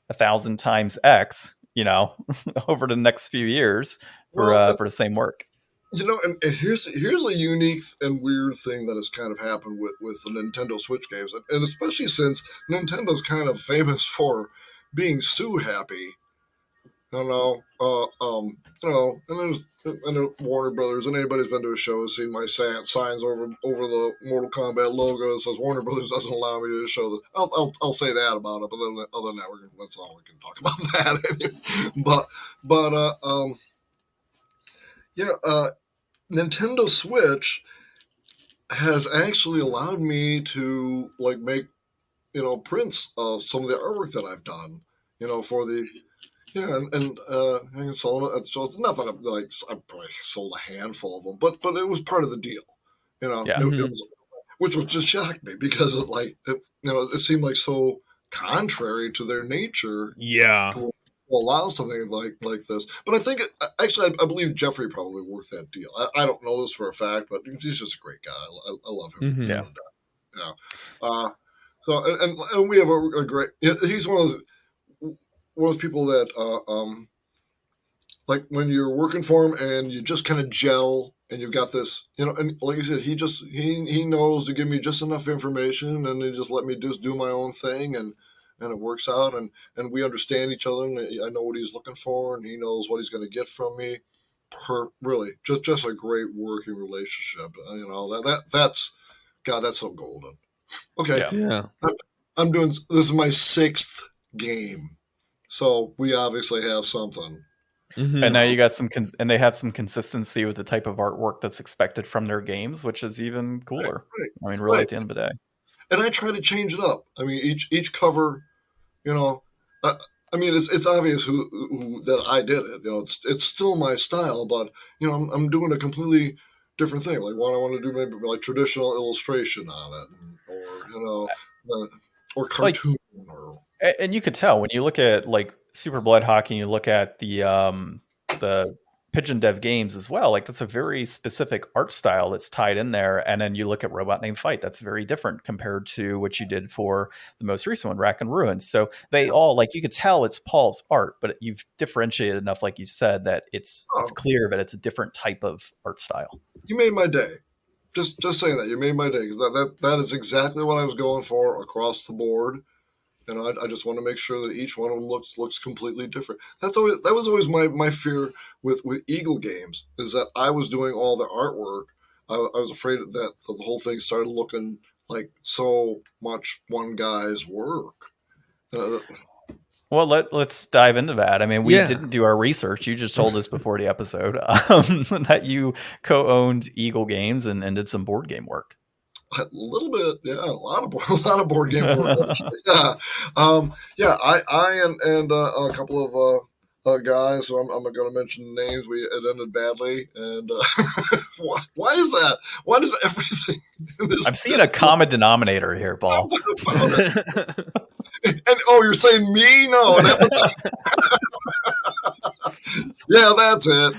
1,000 times X, over the next few years for the same work. And here's a unique and weird thing that has kind of happened with the Nintendo Switch games, and especially since Nintendo's kind of famous for being sue happy. And Warner Brothers, and anybody who's been to a show has seen my signs over the Mortal Kombat logo that says Warner Brothers doesn't allow me to show this. I'll say that about it, but other than that, that's all we can talk about that. Nintendo Switch has actually allowed me to make prints of some of the artwork that I've done, for the. Yeah, and I can sell them at the shows. Not that I probably sold a handful of them, but it was part of the deal, Yeah. It was, which was just shocked me because it seemed like so contrary to their nature. Yeah. To allow something like this, but I think I believe Jeffrey probably worked that deal. I don't know this for a fact, but he's just a great guy. I love him. Mm-hmm. Yeah. So and we have a great. He's one of those people that like when you're working for him and you just kind of gel and you've got this, and like I said, he knows to give me just enough information and he just let me just do my own thing and it works out and we understand each other and I know what he's looking for and he knows what he's going to get from me. Really, just a great working relationship. That's so golden. Okay. Yeah. I'm doing, this is my 6th game. So we obviously have something. Mm-hmm. And now you got and they have some consistency with the type of artwork that's expected from their games, which is even cooler. Right. I mean, really, at the end of the day. And I try to change it up. I mean, each cover, it's obvious who that I did it. It's still my style, but I'm doing a completely different thing. Like one I want to do maybe like traditional illustration on it, or cartoon or. And you could tell when you look at like Super Blood Hockey, and you look at the Pigeon Dev games as well. Like that's a very specific art style that's tied in there. And then you look at Robot Named Fight. That's very different compared to what you did for the most recent one, Rack and Ruin. So they all you could tell it's Paul's art, but you've differentiated enough, like you said, that it's clear that it's a different type of art style. You made my day. Just saying that, you made my day because that is exactly what I was going for across the board. I just want to make sure that each one of them looks completely different. That was always my fear with Eagle games, is that I was doing all the artwork. I was afraid that the whole thing started looking like so much one guy's work. Well, let's dive into that. I mean, we didn't do our research. You just told us before the episode that you co-owned Eagle Games and did some board game work. A little bit, yeah. A lot of board game work. Yeah. I and a couple of guy, so I'm not going to mention names. It ended badly, and why is that? Why does everything in this? I'm seeing a common denominator here, Paul. And you're saying me? No, yeah, that's it.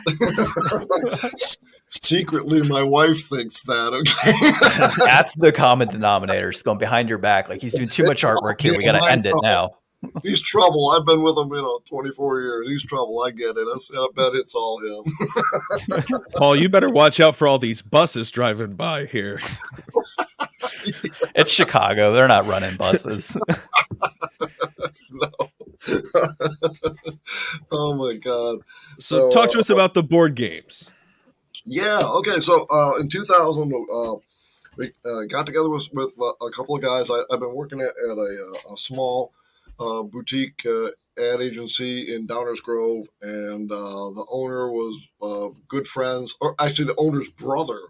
Secretly, my wife thinks that. Okay, That's the common denominator. Just going behind your back, like he's doing too much artwork here. We got to end it now. He's trouble. I've been with him, 24 years. He's trouble. I get it. I bet it's all him. Paul, you better watch out for all these buses driving by here. It's Chicago. They're not running buses. No. Oh my God. So talk to us about the board games. Yeah. Okay. So in 2000, we got together with a couple of guys. I've been working at a small boutique ad agency in Downers Grove, and the owner was good friends, or actually the owner's brother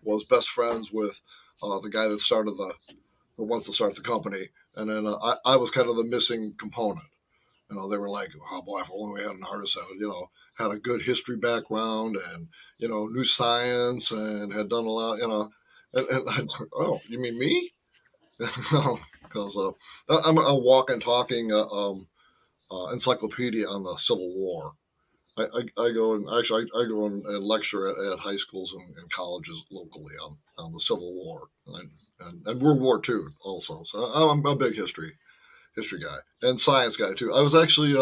was best friends with the guy that started wants to start the company. And then I was kind of the missing component. They were like, oh boy, if only we had an artist that had a good history background and, knew science and had done a lot, and I was like, oh, you mean me? Because I'm a walking, talking encyclopedia on the Civil War. I go and lecture at high schools and colleges locally on the Civil War and World War II also. So I'm a big history guy and science guy too. I was actually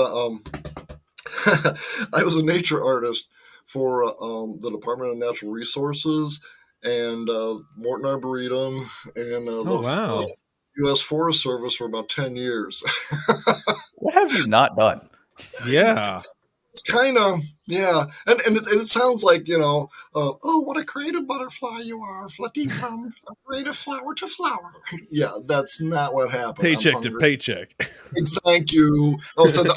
I was a nature artist for the Department of Natural Resources and Morton Arboretum and the U.S. Forest Service for about 10 years. What have you not done? Yeah. It's kind of, yeah. And it sounds like, oh, what a creative butterfly you are, flitting from creative flower to flower. Yeah, that's not what happened. Paycheck to paycheck. Thank you. Oh, so the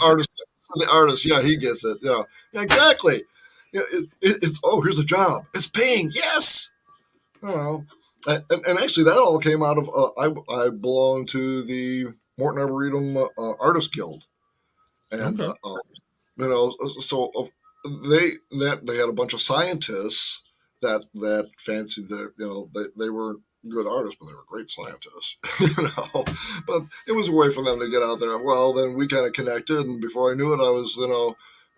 artist, yeah, he gets it. Yeah, exactly. Yeah, it's, here's a job. It's paying, yes. And actually that all came out of, I belong to the Morton Arboretum Artist Guild. And, so they had a bunch of scientists that fancied that they weren't good artists, but they were great scientists. But it was a way for them to get out there. Well, then we kind of connected, and before I knew it, I was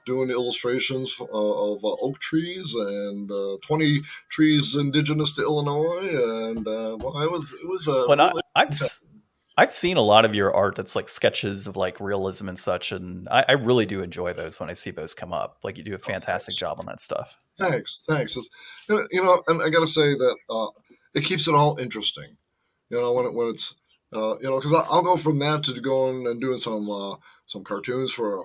doing illustrations of oak trees and 20 trees indigenous to Illinois, and it was I've seen a lot of your art that's like sketches of like realism and such, and I really do enjoy those when I see those come up. Like you do a fantastic job on that stuff. Thanks. And I got to say that it keeps it all interesting. When it's because I'll go from that to going and doing some cartoons for a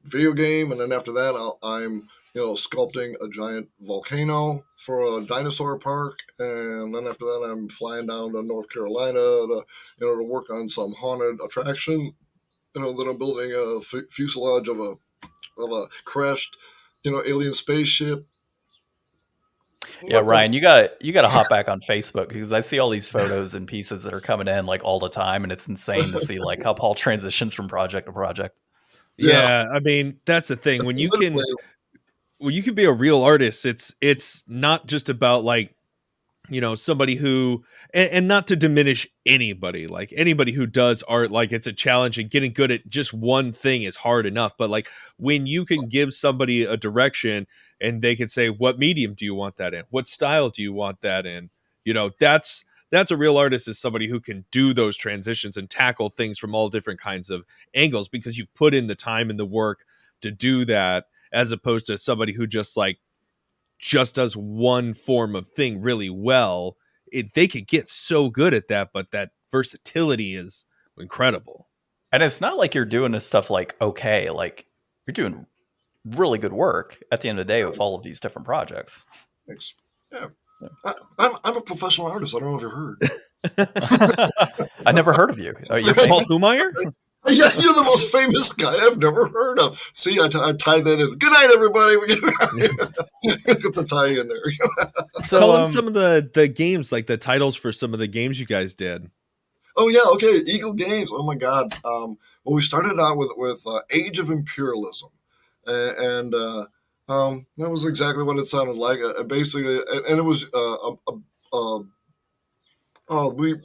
video game, and then after that I'm sculpting a giant volcano for a dinosaur park, and then after that I'm flying down to North Carolina to work on some haunted attraction. Then I'm building a fuselage of a crashed alien spaceship. Yeah, Ryan, you got to hop back on Facebook, because I see all these photos and pieces that are coming in like all the time, and it's insane to see like how Paul transitions from project to project. Yeah, I mean that's the thing. When you can be a real artist, it's not just about like somebody who, and not to diminish anybody, like anybody who does art, like it's a challenge, and getting good at just one thing is hard enough. But like when you can give somebody a direction and they can say, what medium do you want that in? What style do you want that in? That's a real artist, is somebody who can do those transitions and tackle things from all different kinds of angles, because you put in the time and the work to do that, as opposed to somebody who just does one form of thing really well. They could get so good at that, but that versatility is incredible. And it's not like you're doing this stuff like you're doing really good work at the end of the day with all of these different projects. Thanks. Yeah. I'm a professional artist. I don't know if you heard. I never heard of you. You're Paul Niemeyer? Yeah, you're the most famous guy I've never heard of. See, I tied that in. Good night, everybody. Get the tie in there. So tell them some of the games, like the titles for some of the games you guys did. Oh yeah, okay. Eagle Games. Oh my God. Well, we started out with Age of Imperialism, and that was exactly what it sounded like. Basically, and it was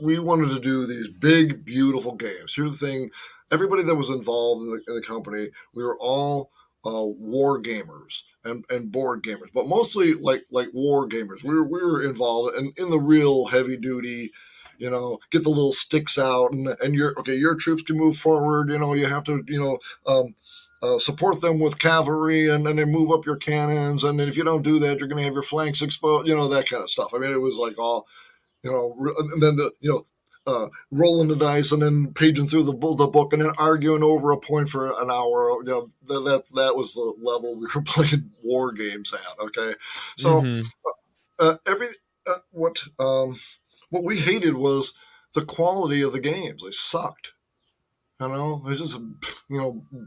we wanted to do these big, beautiful games. Here's the thing: everybody that was involved in the company, we were all war gamers and board gamers, but mostly like war gamers. We were involved in the real heavy duty. Get the little sticks out, and your troops can move forward. You have to support them with cavalry, and then move up your cannons. And then if you don't do that, you're going to have your flanks exposed. That kind of stuff. I mean, it was like all. And then rolling the dice and then paging through the book and then arguing over a point for an hour. That was the level we were playing war games at. Okay, so what we hated was the quality of the games. They sucked. It was just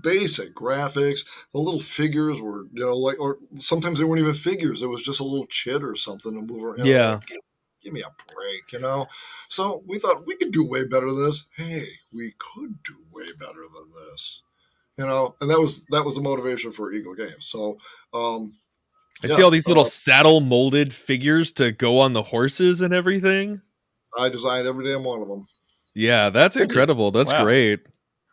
basic graphics. The little figures were or sometimes they weren't even figures. It was just a little chit or something to move around. Yeah. Give me a break, So we thought we could do way better than this. Hey, we could do way better than this, and that was the motivation for Eagle Games. So, I see all these little saddle molded figures to go on the horses and everything. I designed every damn one of them. Yeah, that's incredible. That's great.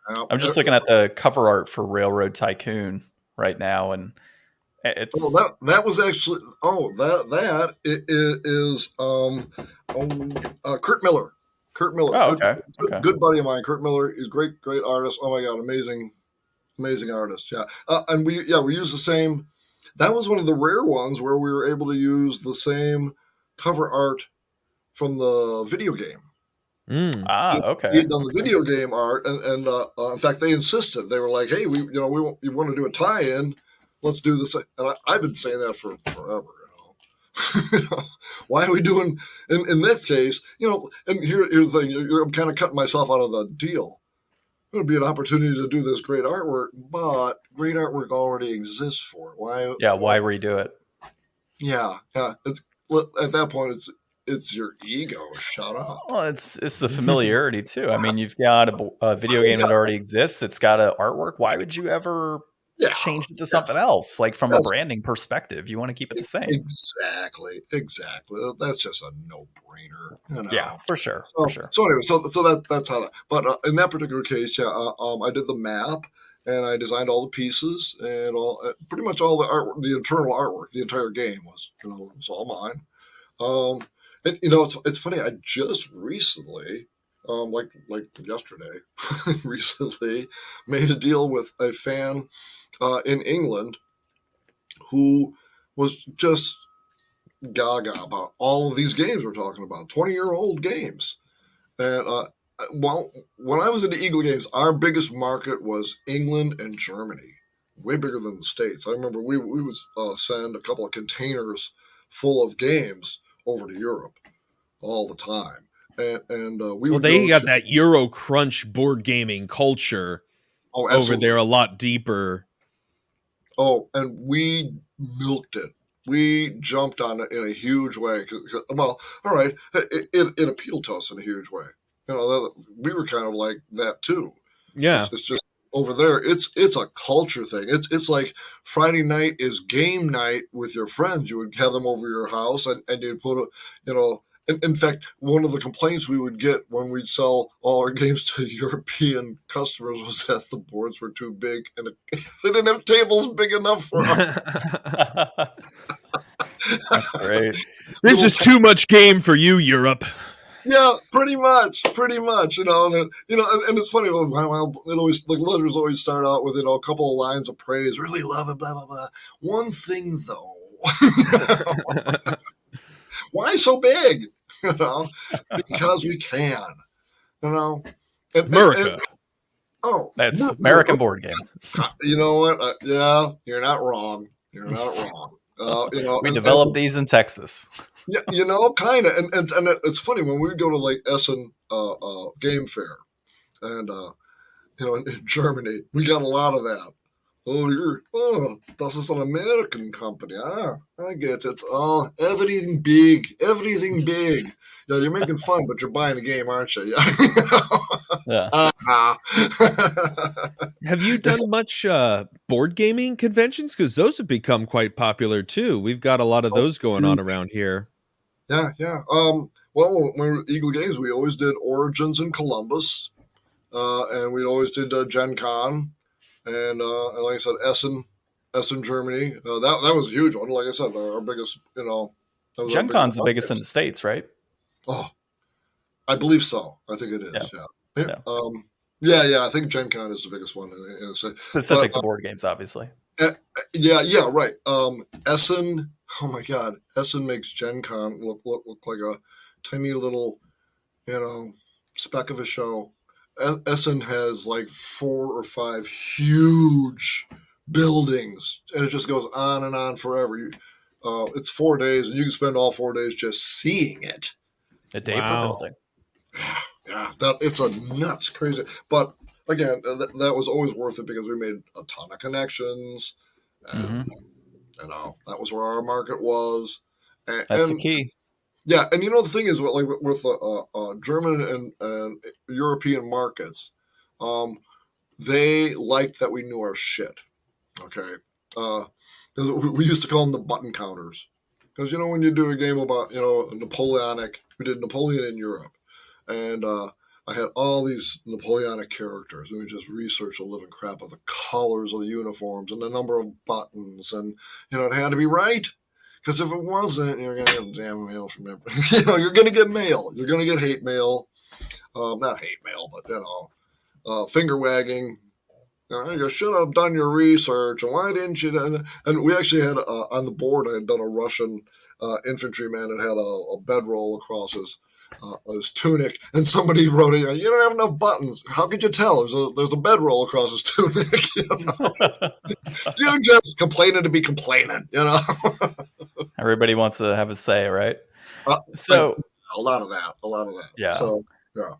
I'm just looking at the cover art for Railroad Tycoon right now, and it's that was actually that is Kurt Miller. Kurt Miller. Oh, okay. Good buddy of mine. Kurt Miller is great artist. Oh my god, amazing artist. Yeah, and we used the same. That was one of the rare ones where we were able to use the same cover art from the video game. Okay. He had done the video game art, and in fact, they insisted. They were like, "Hey, we want to do a tie-in. Let's do this." And I've been saying that for forever. Why are we doing in this case? And here's the thing: I'm kind of cutting myself out of the deal. It would be an opportunity to do this great artwork, but great artwork already exists for it. Why? Yeah. Why redo it? Yeah. It's at that point, it's your ego. Shut up. Well, it's the familiarity too. I mean, you've got a video game that already exists. It's got an artwork. Why would you ever change it to something else? Like from a branding perspective, you want to keep it the same. Exactly. That's just a no-brainer. Yeah, for sure. So anyway, so that's how that. But in that particular case, I did the map and I designed all the pieces and pretty much all the artwork, the internal artwork. The entire game was all mine. And, it's funny. I just recently, like yesterday, recently made a deal with a fan in England who was just gaga about all of these games we're talking about, 20-year-old games. And when I was into Eagle Games, our biggest market was England and Germany, way bigger than the States. I remember we would send a couple of containers full of games over to Europe all the time. And they got that Euro Crunch board gaming culture over there a lot deeper. Oh, and we milked it. We jumped on it in a huge way. Well, all right, it appealed to us in a huge way. We were kind of like that too. Yeah, it's just over there. It's a culture thing. It's like Friday night is game night with your friends. You would have them over your house, and you'd put In fact, one of the complaints we would get when we'd sell all our games to European customers was that the boards were too big and they didn't have tables big enough for us. That's great. This is too much game for you, Europe. Yeah, pretty much. And it's funny. Well, it always the letters always start out with a couple of lines of praise. Really love it. Blah blah blah. One thing though. Why so big? Because we can. America. That's American board game. You know what? You're not wrong. We developed these in Texas. Yeah, kind of. And it's funny when we would go to like Essen Game Fair, and in Germany, we got a lot of that. This is an American company. I get it. Everything big. Yeah, you're making fun, but you're buying a game, aren't you? Yeah. Yeah. Have you done much board gaming conventions? Because those have become quite popular too. We've got a lot of those going on around here. Yeah. Well, when we were at Eagle Games, we always did Origins in Columbus, and we always did Gen Con, and like I said, Essen, Germany. That was a huge one. Like I said, our biggest, that was Gen Con's the biggest in the States, right? Oh, I believe so. I think it is. Yeah. Yeah. I think Gen Con is the biggest one. Specific to board games, obviously. Yeah, right. Essen. Oh my God, Essen makes Gen Con look like a tiny little, speck of a show. Essen has like 4 or 5 huge buildings, and it just goes on and on forever. It's 4 days, and you can spend all 4 days just seeing it. A day per building. Yeah, it's a nuts crazy. But again, that was always worth it because we made a ton of connections. And, that was where our market was. That's the key. Yeah, and the thing is, with German and European markets, they liked that we knew our shit. Okay, we used to call them the button counters, because when you do a game about Napoleonic, we did Napoleon in Europe, and I had all these Napoleonic characters, and we just researched the living crap of the colors of the uniforms and the number of buttons, and it had to be right. Because if it wasn't, you're going to get damn mail from everybody. You're going to get mail. You're going to get hate mail. Not hate mail, but, finger wagging. You should have done your research. And why didn't you? And we actually had, on the board, I had done a Russian infantryman that had a bedroll across his tunic. And somebody wrote, you don't have enough buttons. How could you tell? There's a bedroll across his tunic. You're just complaining to be complaining, Everybody wants to have a say, right? So a lot of that. Yeah. So yeah.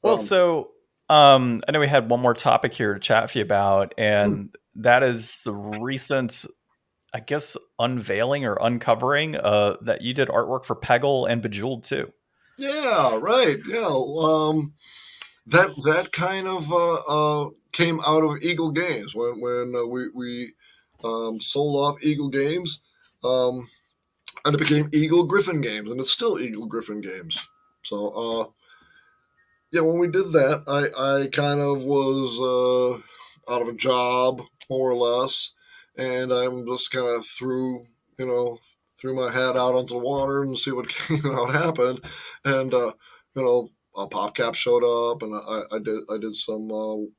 Well, I know we had one more topic here to chat with you about, and that is the recent, I guess, unveiling or uncovering that you did artwork for Peggle and Bejeweled too. Yeah. Right. Yeah. That kind of came out of Eagle Games when we sold off Eagle Games. And it became Eagle Griffin Games, and it's still Eagle Griffin Games. So, when we did that, I kind of was out of a job, more or less, and I'm just kind of threw my hat out onto the water and see what happened. And a PopCap showed up, and I did some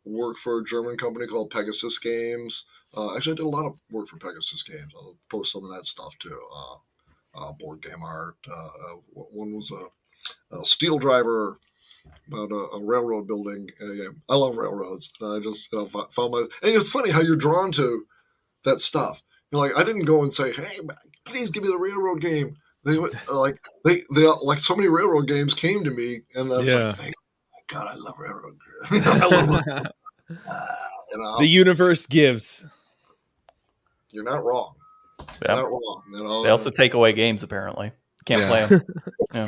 work for a German company called Pegasus Games. Actually, I did a lot of work for Pegasus Games. I'll post some of that stuff too. Board game art. One was a steel driver about a railroad building. I love railroads. And I just found my. And it's funny how you're drawn to that stuff. I didn't go and say, "Hey, please give me the railroad game." They like so many railroad games came to me, and I was like, "Thank God, I love railroad." I love railroad. The universe gives. You're not wrong. Yeah. Not wrong. They also take away games, apparently. Can't play them. Yeah.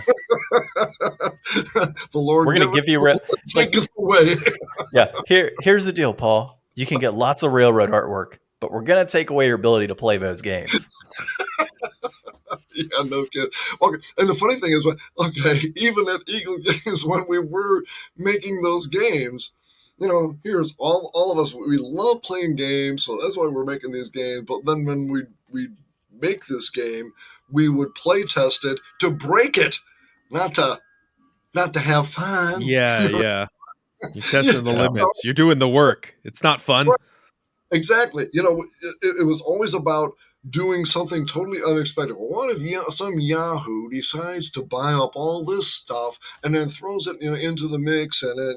The Lord, we're going to give you take us away. Yeah. Here's the deal, Paul. You can get lots of railroad artwork, but we're going to take away your ability to play those games. Yeah, no kidding. Okay. And the funny thing is, even at Eagle Games, when we were making those games, here's all of us, we love playing games, so that's why we're making these games. But then when we make this game, we would play test it to break it, not to have fun. Yeah. You're testing the limits. You're doing the work. It's not fun. Exactly. It was always about doing something totally unexpected. Well, what if some Yahoo decides to buy up all this stuff and then throws it into the mix, and then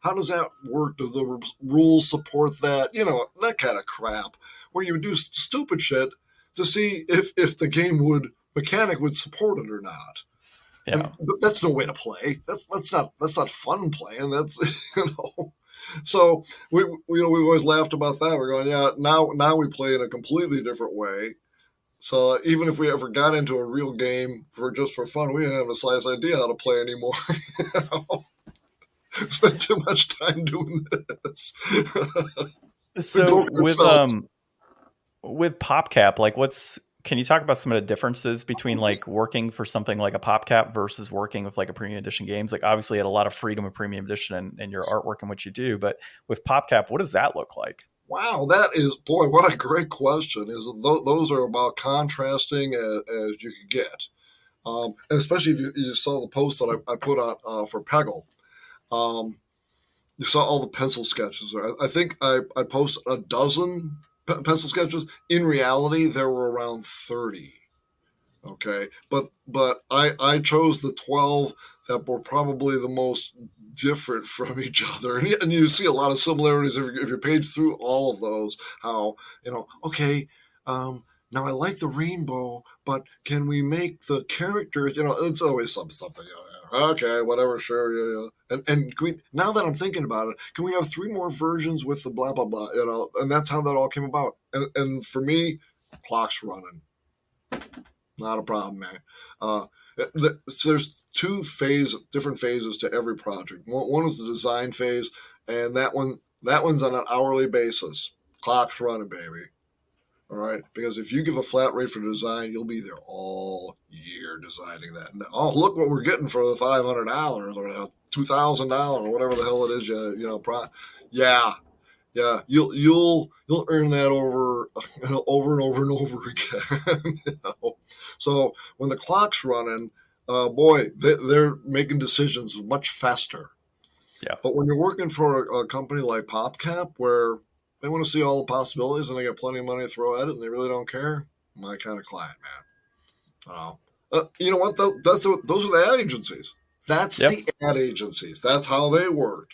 how does that work? Do the rules support that? That kind of crap, where you do stupid shit to see if the mechanic would support it or not. Yeah, and that's no way to play. That's not fun playing. That's So we always laughed about that. We're going, now we play in a completely different way. So even if we ever got into a real game for fun, we didn't have the slightest idea how to play anymore. spend too much time doing this. So with PopCap, like can you talk about some of the differences between like working for something like a PopCap versus working with like a premium edition games? Like obviously you had a lot of freedom of premium edition and your artwork and what you do, but with PopCap, what does that look like? Wow, that is, boy, what a great question. Those are about contrasting as you can get. And especially if you saw the post that I put out for Peggle. You saw all the pencil sketches. I think I posted a dozen pencil sketches. In reality, there were around 30. Okay, but I chose the 12 that were probably the most different from each other, and you see a lot of similarities if you page through all of those. How, okay, now I like the rainbow, but can we make the characters? It's always something. Okay, whatever, sure, yeah. And now that I'm thinking about it, can we have 3 more versions with the blah blah blah? And that's how that all came about. And for me, clock's running. Not a problem, man. There's 2 different phases to every project. One is the design phase, and that one's on an hourly basis. Clock's running, baby. All right, because if you give a flat rate for design, you'll be there all year designing that. And, look what we're getting for the $500 or $2,000 or whatever the hell it is. Yeah, you'll earn that over and over and over again. So when the clock's running, boy, they're making decisions much faster. Yeah. But when you're working for a company like PopCap, where they want to see all the possibilities and they got plenty of money to throw at it and they really don't care, my kind of client, man. You know what? Those are the ad agencies. That's the ad agencies. That's how they work.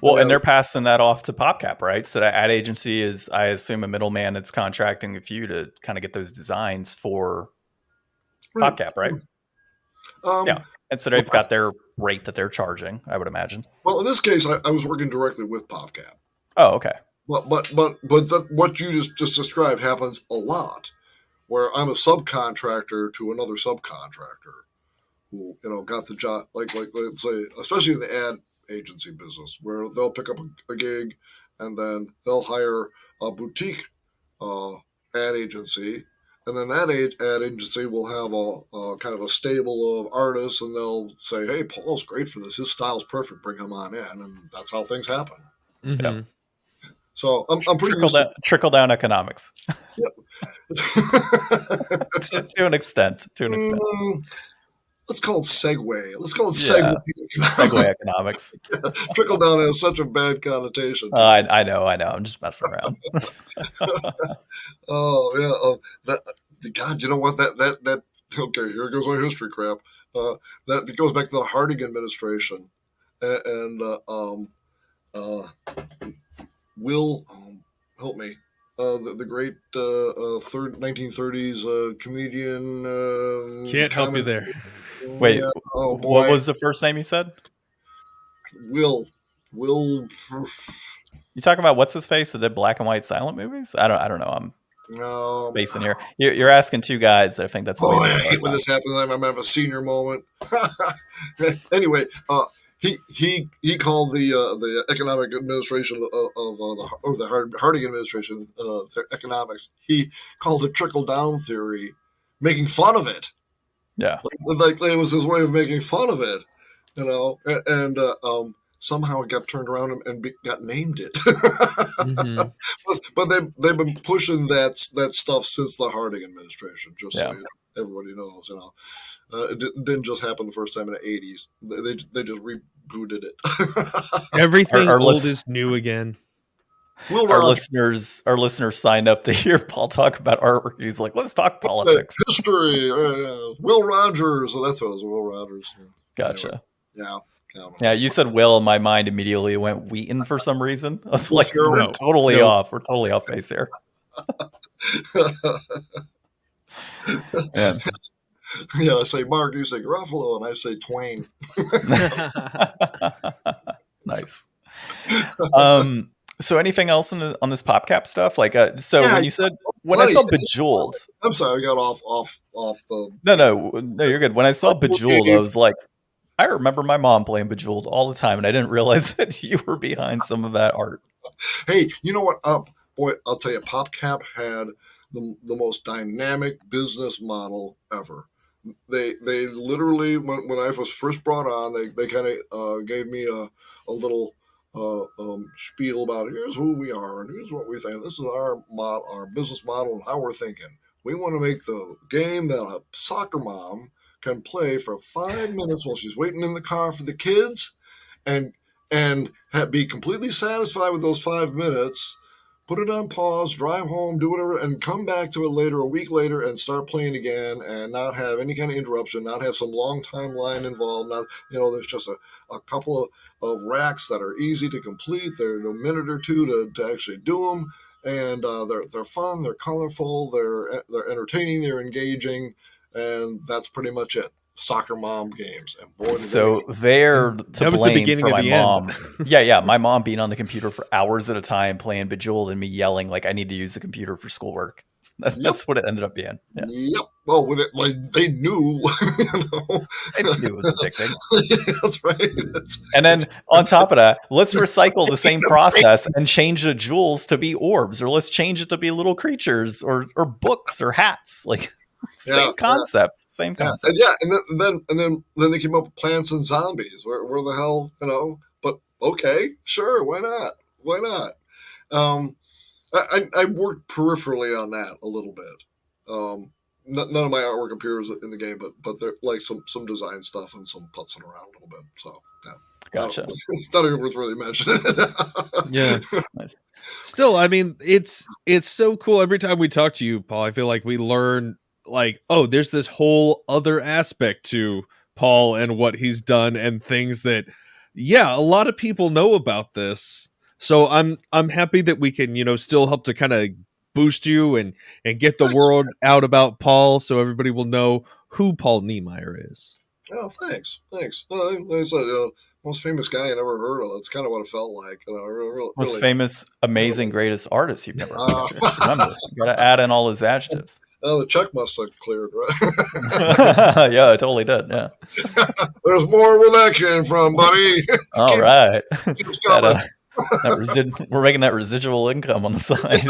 Well, and they're passing that off to PopCap, right? So that ad agency is, I assume, a middleman that's contracting with you to kind of get those designs for PopCap, right? Yeah. And so they've got their rate that they're charging, I would imagine. Well, in this case, I was working directly with PopCap. Oh, okay. But what you just described happens a lot, where I'm a subcontractor to another subcontractor who got the job. Like let's say, especially in the ad agency business, where they'll pick up a gig and then they'll hire a boutique ad agency, and then that ad agency will have a kind of a stable of artists, and they'll say, "Hey, Paul's great for this. His style's perfect. Bring him on in," and that's how things happen. Mm-hmm. Yeah. So I'm pretty trickle down economics. Yep. to an extent. Let's call it segue. Segue economics. Trickle down has such a bad connotation. I know. I'm just messing around. God, you know what? That okay. Here goes my history crap. That goes back to the Harding administration, and Will help me. The great 1930s comedian. Can't help you there. Wait, what was the first name you said? Will. You talking about what's his face that did black and white silent movies? I don't know. I'm spacing here. You're asking 2 guys that I think that's. I hate when this happens. I'm gonna have a senior moment. Anyway, he called the economic administration of the Harding administration economics. He called it trickle down theory, making fun of it. Yeah, like it was his way of making fun of it, and somehow it got turned around and got named it. Mm-hmm. But they've been pushing that stuff since the Harding administration. Just so everybody knows, it didn't just happen the first time in the 80s. They just rebooted it. Everything old is new again. Our listeners signed up to hear Paul talk about artwork. He's like, let's talk politics. History. Will Rogers. So that's what it was, Will Rogers. Gotcha. Anyway, yeah, you said Will, and my mind immediately went Wheaton for some reason. It's like we're totally off. We're totally off base here. Yeah, I say Mark, you say Gruffalo, and I say Twain. Nice. So anything else on this PopCap stuff? Like, when you said, when I saw Bejeweled. I'm sorry, I got off the. No, you're good. When I saw Bejeweled, I was like, I remember my mom playing Bejeweled all the time, and I didn't realize that you were behind some of that art. Hey, you know what? Boy, I'll tell you, PopCap had the most dynamic business model ever. They literally, when I was first brought on, they kind of gave me a little spiel about here's who we are and here's what we think. This is our business model and how we're thinking. We want to make the game that a soccer mom can play for 5 minutes while she's waiting in the car for the kids, and be completely satisfied with those 5 minutes. Put it on pause, drive home, do whatever, and come back to it later, a week later, and start playing again, and not have any kind of interruption, not have some long timeline involved. Not, there's just a couple of racks that are easy to complete. They're a minute or two to actually do them, and they're fun, they're colorful, they're entertaining, they're engaging, and that's pretty much it. Soccer mom games. And boy, so they're to blame for my mom. Yeah, my mom being on the computer for hours at a time playing Bejeweled and me yelling like I need to use the computer for schoolwork. That's what it ended up being. Yeah. Yep. Well, with it, like they knew, They knew it was addicting. Yeah, that's right. And then on top of that, let's recycle the same process and change the jewels to be orbs, or let's change it to be little creatures or books or hats. Like same concept. And then they came up with Plants and Zombies. Where the hell, But okay, sure, why not? I worked peripherally on that a little bit. None of my artwork appears in the game, but there like some design stuff and some putzing around a little bit. So yeah, gotcha. It's not even worth really mentioning. Yeah, nice. Still, I mean, it's so cool. Every time we talk to you, Paul, I feel like we learn like, oh, there's this whole other aspect to Paul and what he's done and things that, a lot of people know about this. So I'm happy that we can, still help to kind of boost you and get the word out about Paul so everybody will know who Paul Niemeyer is. Oh, thanks. Well, like I said, most famous guy I never heard of. That's kind of what it felt like. Most famous, amazing, greatest artist you've never heard of. Remember, you got to add in all those adjectives. The check must have cleared, right? Yeah, it totally did. Yeah. There's more where that came from, buddy. All right. We're making that residual income on the side.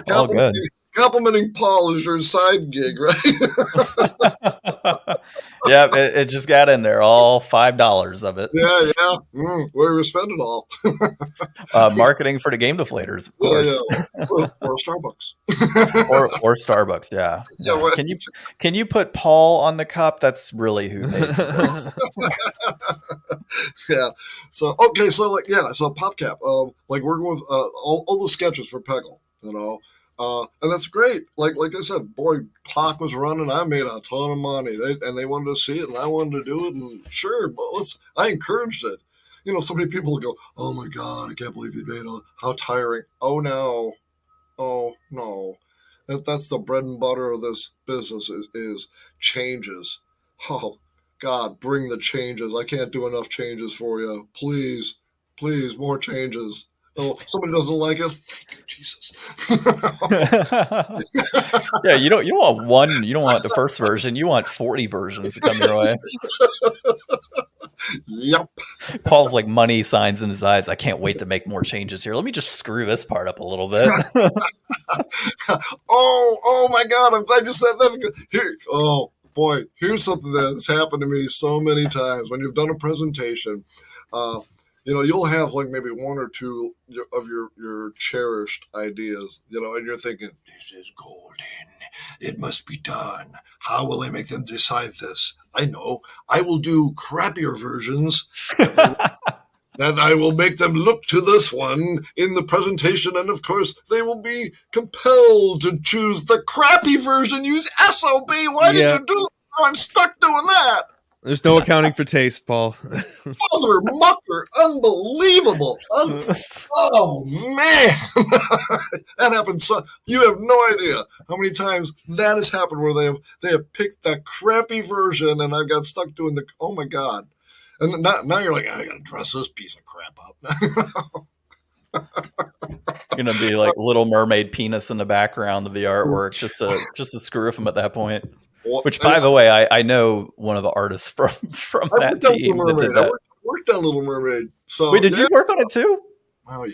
All good. Complimenting Paul is your side gig, right? Yeah, it just got in there, all $5 of it. Yeah. Where do we spend it all? Marketing for the Game Deflators, of course. Yeah. Or Starbucks. or Starbucks, yeah. Can you put Paul on the cup? That's really who made this. Yeah. So PopCap, like working with all the sketches for Peggle, and that's great. Like I said, boy, clock was running. I made a ton of money, and they wanted to see it, and I wanted to do it. And sure, but I encouraged it. So many people go, "Oh my God, I can't believe you made it. How tiring!" Oh no, that's the bread and butter of this business is changes. Oh God, bring the changes. I can't do enough changes for you. Please, more changes. Oh, somebody doesn't like it. Thank you, Jesus. Yeah, you don't want one. You don't want the first version. You want 40 versions to come your way. Yep. Paul's like money signs in his eyes. I can't wait to make more changes here. Let me just screw this part up a little bit. Oh my God! I'm glad you said that. Here, oh boy, here's something that's happened to me so many times when you've done a presentation. You'll have like maybe one or two of your cherished ideas, and you're thinking, this is golden. It must be done. How will I make them decide this? I know. I will do crappier versions. Then I will make them look to this one in the presentation, and of course, they will be compelled to choose the crappy version. Use SOB. Why did you do that? Oh, I'm stuck doing that. There's no accounting for taste, Paul. Father Mucker, unbelievable. Oh, man. That happens. You have no idea how many times that has happened where they have picked that crappy version and I've got stuck doing oh, my God. And now you're like, I got to dress this piece of crap up. You're going to be like Little Mermaid penis in the background of the artwork just to screw with him at that point. Which, by the way, I know one of the artists from that team that did that. I worked on Little Mermaid. So wait, did you work on it too? Oh yeah.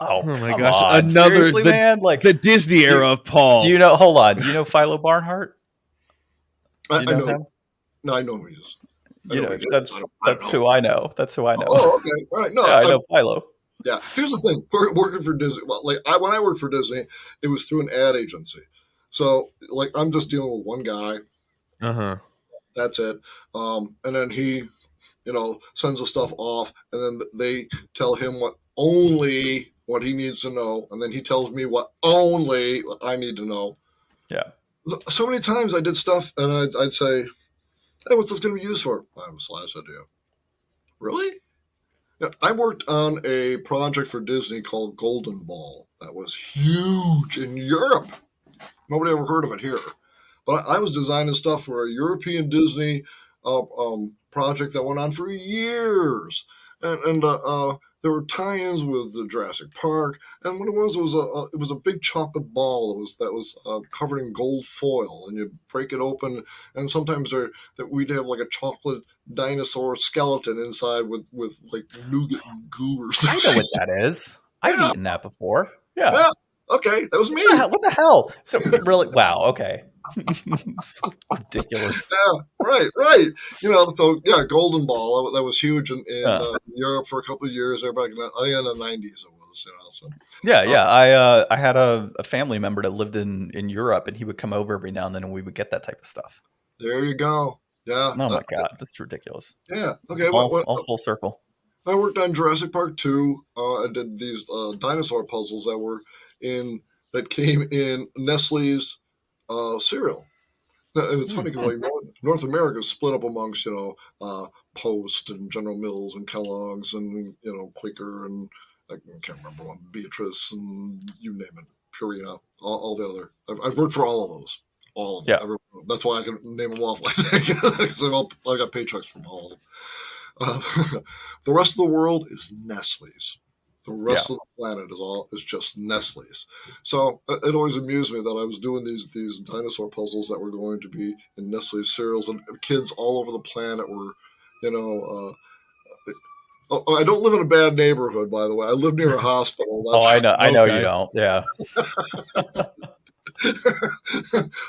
Oh my gosh! On. Seriously, man, like the Disney era of Paul. Do you know? Hold on. Do you know Philo Barnhart? I know him. No, I know who he is. That's who I know. That's who I know. Oh, okay. All right. No, yeah, I know Philo. Yeah. Here's the thing. Working for Disney. Well, when I worked for Disney, it was through an ad agency. So I'm just dealing with one guy. That's it. And then he, sends the stuff off, and then they tell him only what he needs to know, and then he tells me what I need to know. Yeah. So many times I did stuff, and I'd say, "Hey, what's this going to be used for?" I have a slash idea. Really? Yeah, I worked on a project for Disney called Golden Ball that was huge in Europe. Nobody ever heard of it here. But I was designing stuff for a European Disney project that went on for years. And there were tie-ins with the Jurassic Park. And what it was a big chocolate ball that was covered in gold foil. And you break it open, and sometimes we'd have like a chocolate dinosaur skeleton inside with like nougat and goo or something. I know what that is. I've eaten that before. Yeah. Okay, that was me. What the hell? So really, wow. Okay. Ridiculous. Yeah, right. So Golden Ball that was huge in Europe for a couple of years. There back in the 90s, it was. So. Yeah. I had a family member that lived in Europe, and he would come over every now and then, and we would get that type of stuff. There you go. Yeah. Oh my God, that's ridiculous. Yeah. Okay. All full circle. I worked on Jurassic Park 2. I did these dinosaur puzzles that came in Nestle's cereal. And it's funny because North America is split up amongst Post and General Mills and Kellogg's and Quaker and I can't remember one, Beatrice and you name it, Purina, all the other. I've worked for all of those. All of them. Yeah. That's why I can name them off like that. So I got paychecks from all of them. The rest of the world is Nestle's. The rest of the planet is just Nestle's. So it always amused me that I was doing these dinosaur puzzles that were going to be in Nestle's cereals, and kids all over the planet were, I don't live in a bad neighborhood, by the way. I live near a hospital. I know you don't. Yeah.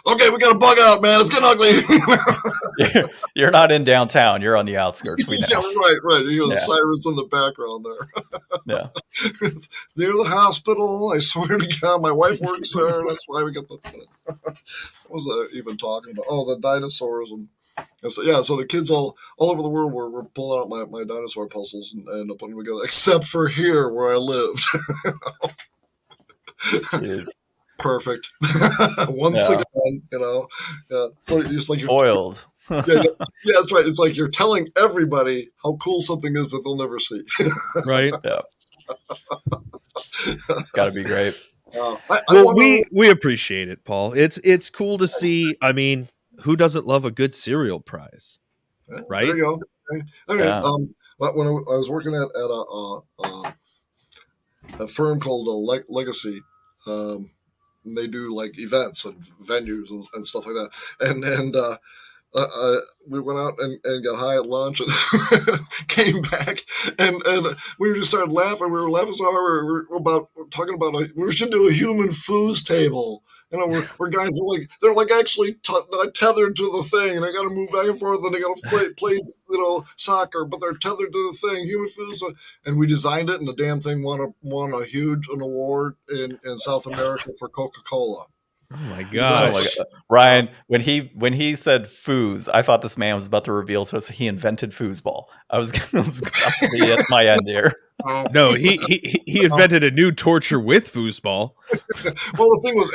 Okay, we got a bug out, man. It's getting ugly. You're not in downtown. You're on the outskirts. We know. Yeah, right. You hear the sirens in the background there. Yeah. It's near the hospital. I swear to God, my wife works there. That's why we get the. What was I even talking about? Oh, the dinosaurs and so the kids all over the world were pulling out my dinosaur puzzles and putting them together, except for here where I lived. Jeez. Perfect. Once again, Yeah. So it's like you're foiled. Yeah, that's right. It's like you're telling everybody how cool something is that they'll never see. Right. Yeah. Gotta be great. We appreciate it, Paul. It's cool to see. I mean, who doesn't love a good cereal prize? Right. There you go. I mean, when I was working at a firm called Legacy, they do like events and venues and stuff like that. And we went out and got high at lunch and came back and we just started laughing. We were laughing so hard. We were talking about we should do a human foos table. We're guys they're actually tethered to the thing, and they got to move back and forth, and they got to play soccer, but they're tethered to the thing. Human foos, and we designed it, and the damn thing won an award in South America for Coca-Cola. Oh my God. Ryan, when he said foos, I thought this man was about to reveal to us he invented foosball. I was going to be at my end here. No, he invented a new torture with foosball. Well, the thing was,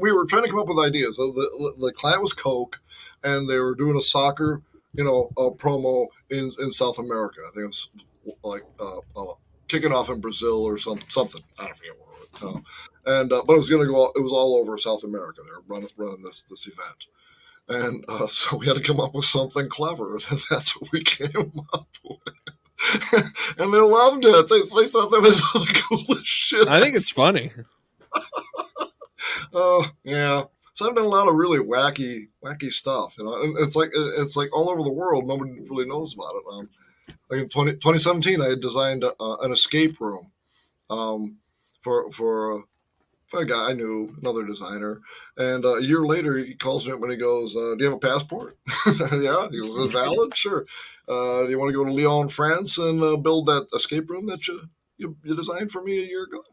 we were trying to come up with ideas. The client was Coke, and they were doing a soccer, promo in South America. I think it was like kicking off in Brazil or something. I don't forget what it was. But it was going to go. It was all over South America. They were running this event, and so we had to come up with something clever. And that's what we came up with. And they loved it. They thought that was the coolest shit. I think it's funny. Yeah. So I've done a lot of really wacky stuff, and it's like all over the world. Nobody really knows about it. Like in 2017, I had designed an escape room for a guy I knew, another designer. And a year later, he calls me up and he goes, "Do you have a passport?" Yeah. He goes, "Is it valid?" "Sure." "Do you want to go to Lyon, France, and build that escape room that you designed for me a year ago?"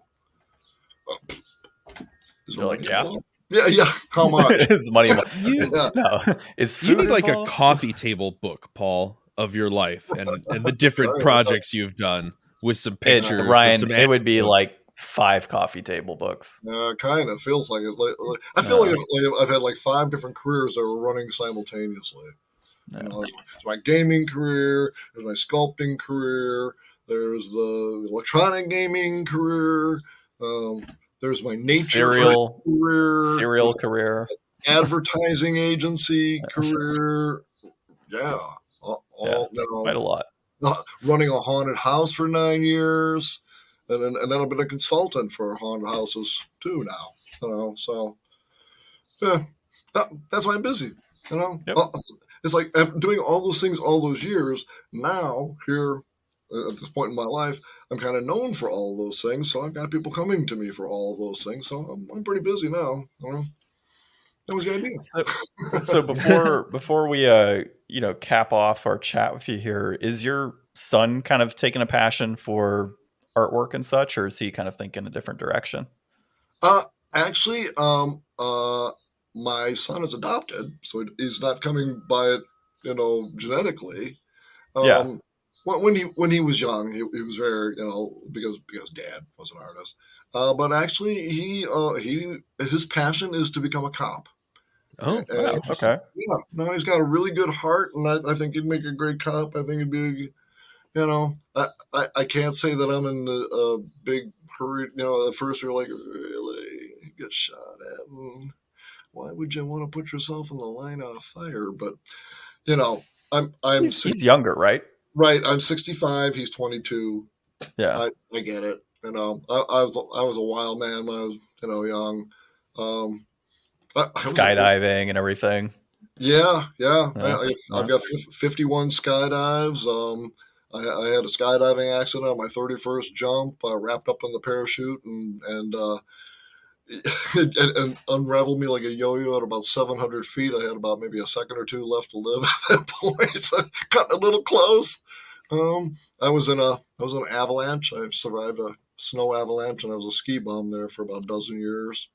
You're like, yeah. Yeah. How much? It's money. Yeah. No, it's food You need like involved? a coffee table book, Paul, of your life and the different projects you've done with some pictures. Ryan, some it would be like 5 coffee table books. Kind of feels like it. I feel like I've had like 5 different careers that were running simultaneously. There's my gaming career, there's my sculpting career, there's the electronic gaming career, there's my nature cereal career, advertising agency career. Yeah, quite a lot. Running a haunted house for 9 years, and then I've been a consultant for haunted houses too now. So yeah, that's why I'm busy. Yep. It's like doing all those things all those years. Now here at this point in my life, I'm kind of known for all of those things. So I've got people coming to me for all of those things. So I'm pretty busy now. That was the idea. So before we cap off our chat with you here, is your son kind of taking a passion for artwork and such, or is he kind of thinking a different direction? Actually, my son is adopted, so he's not coming by it, genetically. When he was young, he was very, because Dad was an artist. But actually, his passion is to become a cop. Oh, wow. Okay. Yeah, no, he's got a really good heart, and I think he'd make a great cop. I think he'd be, I can't say that I'm in a big hurry. At first you're like, really, you get shot at, and why would you want to put yourself in the line of fire? But he's younger, right? Right, I'm 65. He's 22. Yeah, I get it. I was a wild man when I was young. Skydiving and everything. Yeah. I've got 51 skydives. I had a skydiving accident on my 31st jump. I wrapped up in the parachute and unraveled me like a yo-yo at about 700 feet. I had about maybe a second or two left to live at that point. So I got a little close. I was in an avalanche. I survived a snow avalanche, and I was a ski bum there for about a dozen years.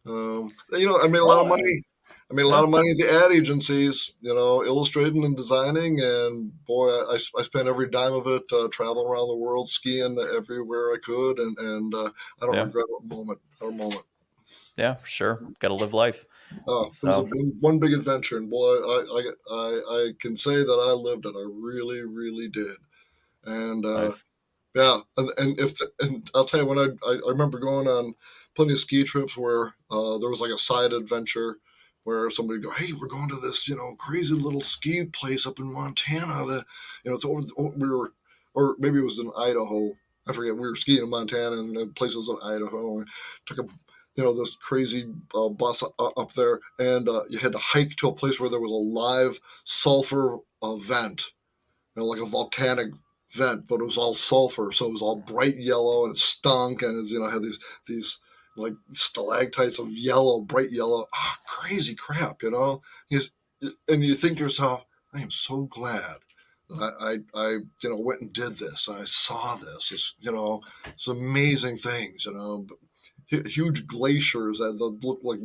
I made a lot of money. I made a lot of money at the ad agencies, illustrating and designing, and boy, I spent every dime of it traveling around the world, skiing everywhere I could, and I don't regret a moment. Yeah, for sure. Got to live life. It was one big adventure, and boy, I can say that I lived it. I really, really did. And nice. Yeah, and I'll tell you, when I remember going on plenty of ski trips where there was like a side adventure where somebody would go, "Hey, we're going to this, crazy little ski place up in Montana that, it's over, or maybe it was in Idaho. I forget. We were skiing in Montana, and the place was in Idaho. And took this crazy bus up there, and you had to hike to a place where there was a live sulfur vent, like a volcanic vent, but it was all sulfur, so it was all bright yellow, and it stunk, and it had these like stalactites of yellow, bright yellow, crazy crap, and you think to yourself, I am so glad that I went and did this. I saw this, it's amazing things, huge glaciers that look like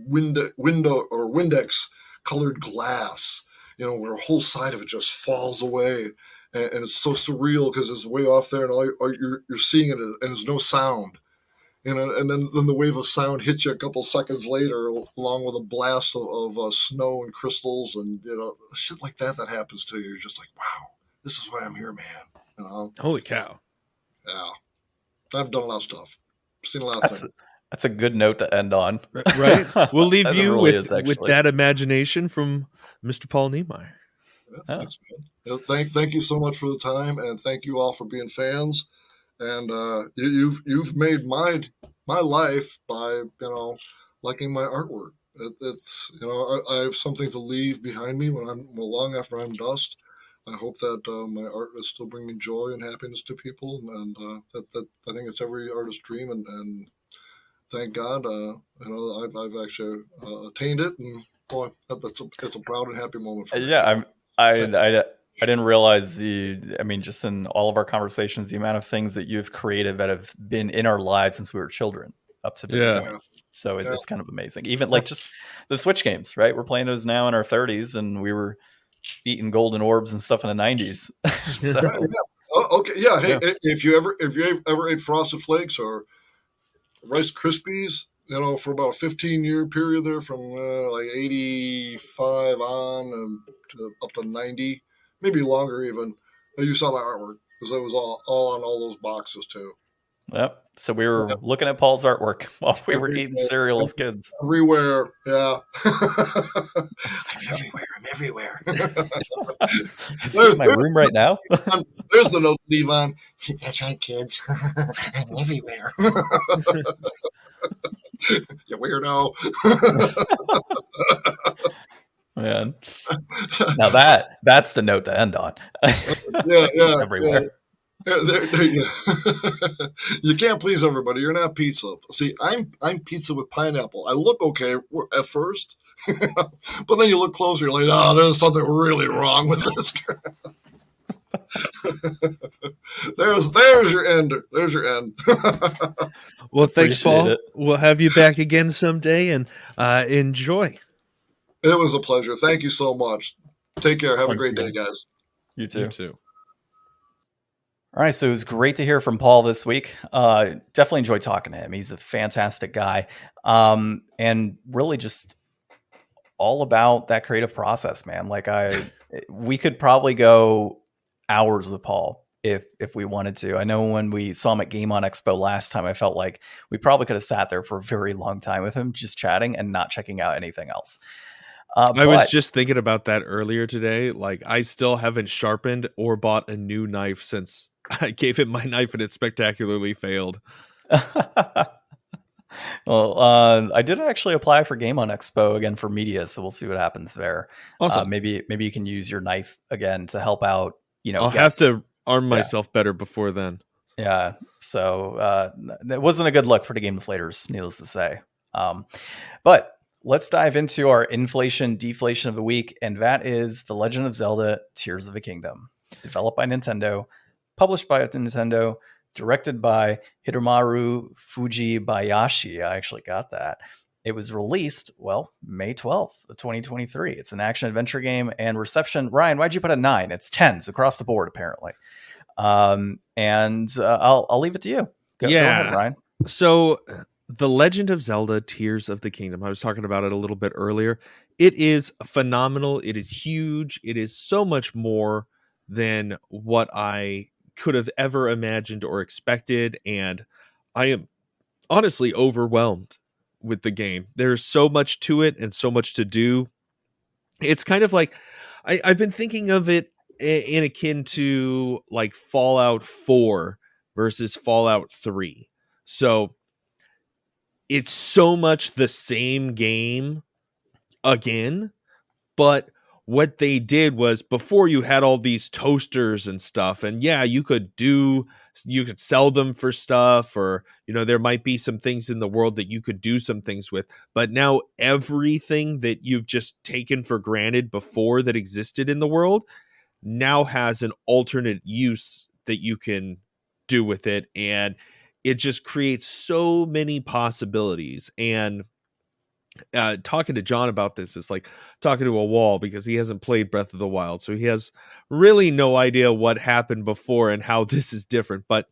window or Windex colored glass, where a whole side of it just falls away. And it's so surreal because it's way off there, and all you're seeing it, and there's no sound. And then the wave of sound hits you a couple seconds later, along with a blast of snow and crystals, and shit like that happens to you. You're just like, wow, this is why I'm here, man. Holy cow! Yeah, I've done a lot of stuff. Seen a lot of things. That's a good note to end on, right? We'll leave you really with that imagination from Mr. Paul Niemeyer. Yeah, thanks, man. Thank you so much for the time, and thank you all for being fans. And you've made my life by liking my artwork. It's I have something to leave behind me long after I'm dust. I hope that my art is still bringing joy and happiness to people, and that I think it's every artist's dream, and thank God, I've actually attained it, and boy, it's a proud and happy moment for me. Yeah, I didn't realize just in all of our conversations, the amount of things that you've created that have been in our lives since we were children up to this point. So it's kind of amazing. Even like just the Switch games, right? We're playing those now in our 30s, and we were eating golden orbs and stuff in the 90s. So, Oh, okay, yeah. Hey, if you ever ate Frosted Flakes or Rice Krispies, for about a 15-year period there, from like 85 on up to 90, maybe longer even, you saw my artwork, because it was all on all those boxes too. Yep. So we were looking at Paul's artwork while we were eating cereal as kids. Everywhere, yeah. I'm everywhere. Is it in my room right now? There's the note, Devon. That's right, kids. I'm everywhere. You weirdo. Man. Now that's the note to end on. Yeah. Everywhere. Yeah. You can't please everybody. You're not pizza. See, I'm pizza with pineapple. I look okay at first, but then you look closer, you're like, oh, there's something really wrong with this. There's your end. There's your end. Well, thanks, Paul. It. We'll have you back again someday, and enjoy. It was a pleasure. Thank you so much. Take care. Have a great day, guys. You too. You too. All right, so it was great to hear from Paul this week. Definitely enjoyed talking to him. He's a fantastic guy, and really just all about that creative process, man. Like we could probably go hours with Paul if we wanted to. I know when we saw him at Game On Expo last time, I felt like we probably could have sat there for a very long time with him, just chatting and not checking out anything else. I was just thinking about that earlier today. Like, I still haven't sharpened or bought a new knife since I gave him my knife and it spectacularly failed. Well, I did actually apply for Game On Expo again for media, so we'll see what happens there. Awesome. Maybe you can use your knife again to help out. I'll guests. have to arm myself better before then. Yeah. So it wasn't a good look for the Game Deflators, needless to say. But let's dive into our inflation deflation of the week, and that is The Legend of Zelda: Tears of the Kingdom, developed by Nintendo, published by Nintendo, directed by Hiromaru Fujibayashi. I actually got that. It was released, May 12th of 2023. It's an action-adventure game, and reception, Ryan, why'd you put a 9? It's 10s across the board, apparently. I'll leave it to you. Go ahead, Ryan. So, The Legend of Zelda: Tears of the Kingdom, I was talking about it a little bit earlier. It is phenomenal. It is huge. It is so much more than what I could have ever imagined or expected, and I am honestly overwhelmed with the game. There's so much to it and so much to do. It's kind of like I've been thinking of it in akin to like Fallout 4 versus Fallout 3. So it's so much the same game again, but what they did was, before, you had all these toasters and stuff, and you could sell them for stuff, or there might be some things in the world that you could do some things with, but now everything that you've just taken for granted before that existed in the world now has an alternate use that you can do with it, and it just creates so many possibilities. And talking to John about this is like talking to a wall, because he hasn't played Breath of the Wild, so he has really no idea what happened before and how this is different. But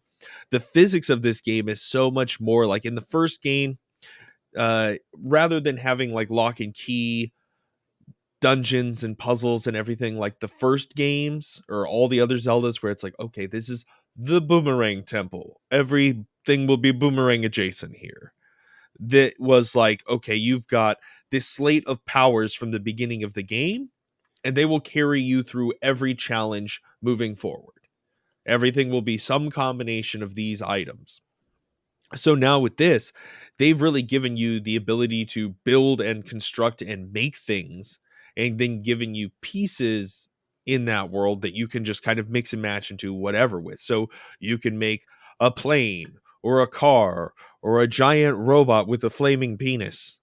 the physics of this game is so much more like in the first game. Rather than having like lock and key dungeons and puzzles and everything like the first games or all the other Zeldas, where it's like, okay, this is the boomerang temple, everything will be boomerang adjacent here. That was like, okay, you've got this slate of powers from the beginning of the game, and they will carry you through every challenge moving forward. Everything will be some combination of these items. So now with this, they've really given you the ability to build and construct and make things, and then giving you pieces in that world that you can just kind of mix and match into whatever with. So you can make a plane or a car or a giant robot with a flaming penis.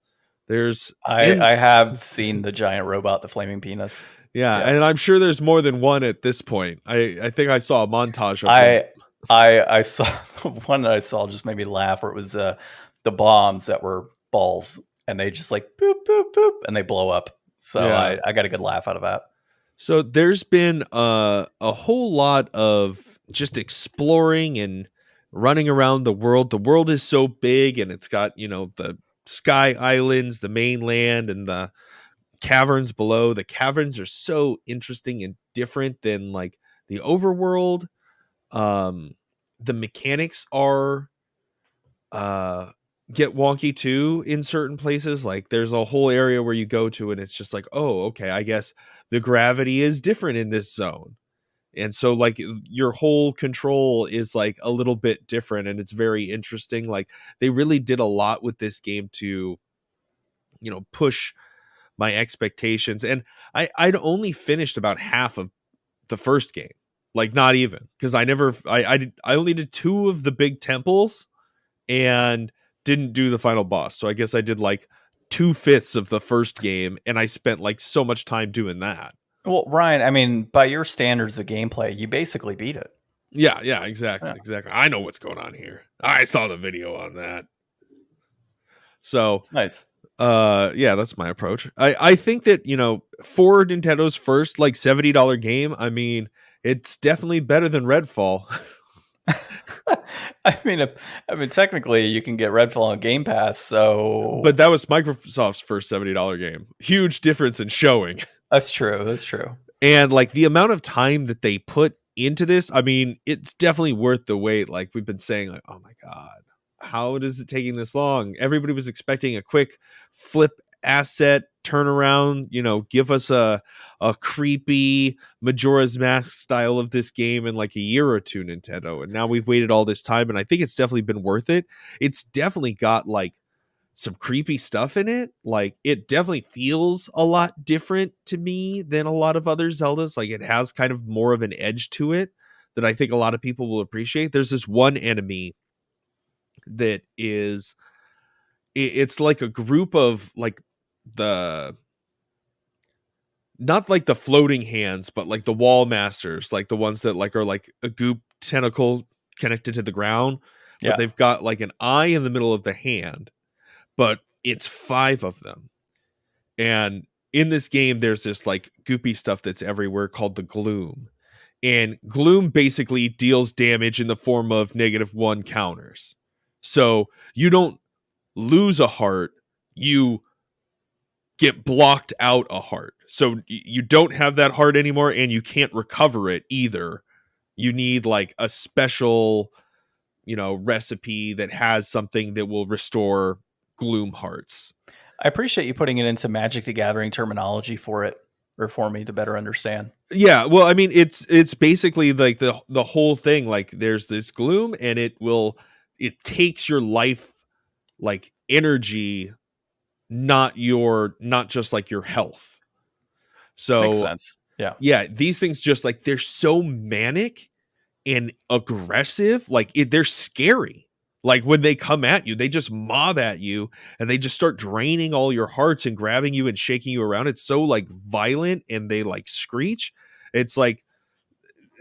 There's I have seen the giant robot, the flaming penis. yeah, and I'm sure there's more than one at this point. I think I saw a montage of them. I saw one that I saw just made me laugh, where it was the bombs that were balls, and they just like boop boop boop, and they blow up. So Yeah. I got a good laugh out of that. So there's been a whole lot of just exploring and running around the world. The world is so big, and it's got, the sky islands, the mainland, and the caverns below. The caverns are so interesting and different than like the overworld. The mechanics are get wonky too in certain places. Like there's a whole area where you go to and it's just like, oh, okay, I guess the gravity is different in this zone. And so like your whole control is like a little bit different, and it's very interesting. Like they really did a lot with this game to, push my expectations. And I'd only finished about half of the first game. Like not even, because I only did 2 of the big temples and didn't do the final boss. So I guess I did like 2/5 of the first game, and I spent like so much time doing that. Well, Ryan, I mean, by your standards of gameplay, you basically beat it. Yeah, exactly. I know what's going on here. I saw the video on that. So nice. Yeah, that's my approach. I think that, for Nintendo's first like $70 game, I mean, it's definitely better than Redfall. I mean, technically, you can get Redfall on Game Pass. So, but that was Microsoft's first $70 game. Huge difference in showing. That's true. And like the amount of time that they put into this, I mean, it's definitely worth the wait. Like we've been saying, like, oh my god, how is it taking this long? Everybody was expecting a quick flip asset turnaround, give us a creepy Majora's Mask style of this game in like a year or two, Nintendo. And now we've waited all this time, and I think it's definitely been worth it. It's definitely got like some creepy stuff in it. Like it definitely feels a lot different to me than a lot of other Zeldas. Like it has kind of more of an edge to it that I think a lot of people will appreciate. There's this one enemy that is, it's like a group of like not like the floating hands, but like the wall masters, like the ones that like are like a goop tentacle connected to the ground. But they've got like an eye in the middle of the hand, but it's 5 of them. And in this game, there's this like goopy stuff that's everywhere called the gloom. And gloom basically deals damage in the form of -1 counters. So you don't lose a heart, you get blocked out a heart. So you don't have that heart anymore, and you can't recover it either. You need like a special, recipe that has something that will restore gloom hearts. I appreciate you putting it into Magic the Gathering terminology for it, or for me to better understand. Yeah, well, I mean, it's basically like the whole thing. Like there's this gloom, and it takes your life like energy, not just like your health. So makes sense. Yeah, these things just like they're so manic and aggressive. Like they're scary. Like when they come at you, they just mob at you, and they just start draining all your hearts and grabbing you and shaking you around. It's so like violent, and they like screech. It's like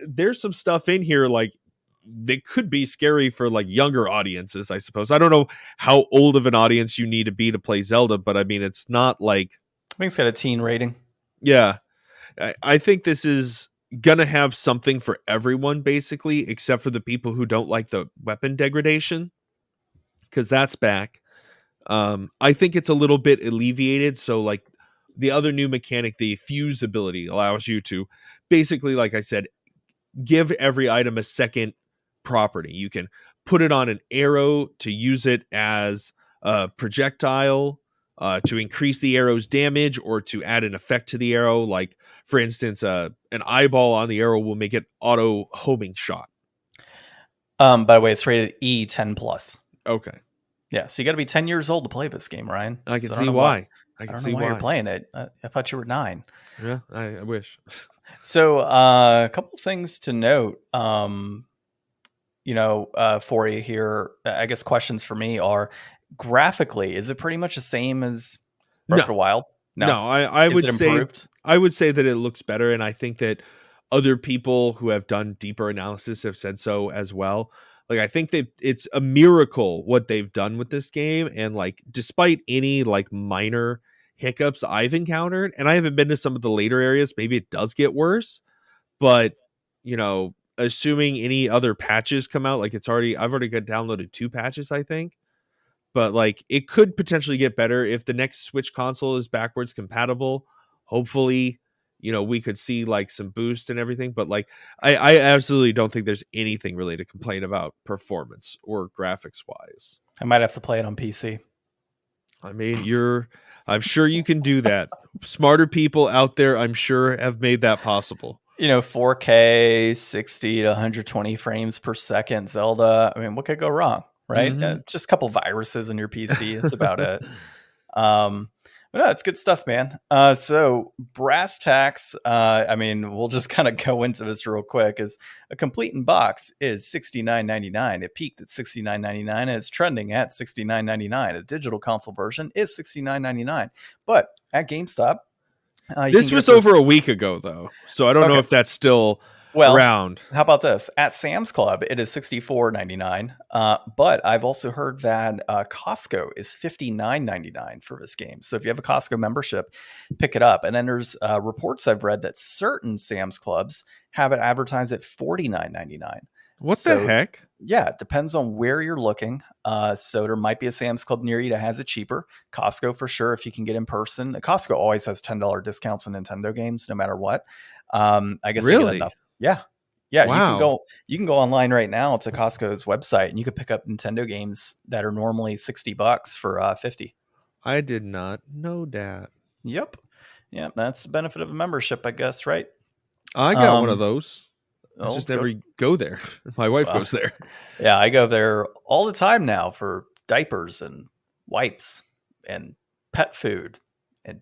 there's some stuff in here like they could be scary for like younger audiences, I suppose. I don't know how old of an audience you need to be to play Zelda, but I mean, it's not like, I think it's got a teen rating. Yeah. I think this is gonna have something for everyone, basically, except for the people who don't like the weapon degradation, because that's back. I think it's a little bit alleviated. So like the other new mechanic, the fuse ability, allows you to basically, like I said, give every item a second property. You can put it on an arrow to use it as a projectile, to increase the arrow's damage, or to add an effect to the arrow. Like, for instance, an eyeball on the arrow will make it auto homing shot. By the way, it's rated E10+. Okay. Yeah, so you got to be 10 years old to play this game, Ryan. I can So see why. I don't know why you're playing it. I thought you were 9. Yeah, I wish. So a couple of things to note, for you here. I guess questions for me are, graphically, is it pretty much the same as Breath of the Wild? No, I Is would it say improved? I would say that it looks better, and I think that other people who have done deeper analysis have said so as well. Like, I think that it's a miracle what they've done with this game, and like, despite any like minor hiccups I've encountered, and I haven't been to some of the later areas, maybe it does get worse, but assuming any other patches come out, like I've already got downloaded 2 patches, I think. But like, it could potentially get better if the next Switch console is backwards compatible. Hopefully, we could see like some boost and everything. But like, I absolutely don't think there's anything really to complain about performance or graphics wise. I might have to play it on PC. I mean, I'm sure you can do that. Smarter people out there, I'm sure, have made that possible. 4K, 60 to 120 frames per second Zelda. I mean, what could go wrong? Right? Mm-hmm. Just a couple viruses on your PC. That's about it. But no, it's good stuff, man. So brass tacks, we'll just kind of go into this real quick. Is a complete in box is $69.99. It peaked at $69.99 and it's trending at $69.99. A digital console version is $69.99. But at GameStop, this was over a week ago, though, so I don't know if that's still around. How about this? At Sam's Club, it is $64.99. But I've also heard that Costco is $59.99 for this game. So if you have a Costco membership, pick it up. And then there's reports I've read that certain Sam's Clubs have it advertised at $49.99. What the heck? Yeah, it depends on where you're looking. So there might be a Sam's Club near you that has it cheaper. Costco, for sure, if you can get in person. Costco always has $10 discounts on Nintendo games, no matter what. I guess really? They get enough. Yeah. Yeah. Wow. You can go online right now to Costco's website and you can pick up Nintendo games that are normally $60 for $50. I did not know that. Yep. Yeah, that's the benefit of a membership, I guess, right? I got one of those. I just never go there. My wife goes there. Yeah, I go there all the time now for diapers and wipes and pet food and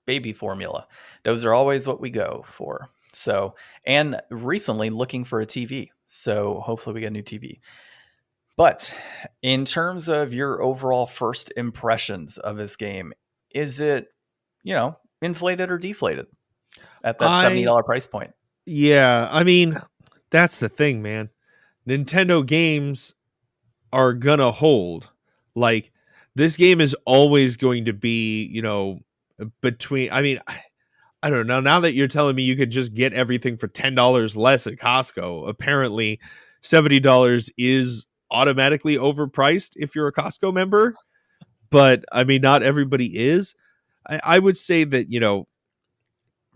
baby formula. Those are always what we go for. So, and recently looking for a TV. So hopefully we get a new TV. But in terms of your overall first impressions of this game, is it, inflated or deflated at that $70 price point? Yeah, I mean, that's the thing, man. Nintendo games are gonna hold. Like, this game is always going to be, between, I don't know. Now that you're telling me you could just get everything for $10 less at Costco, apparently $70 is automatically overpriced if you're a Costco member. But I mean, not everybody is. I would say that,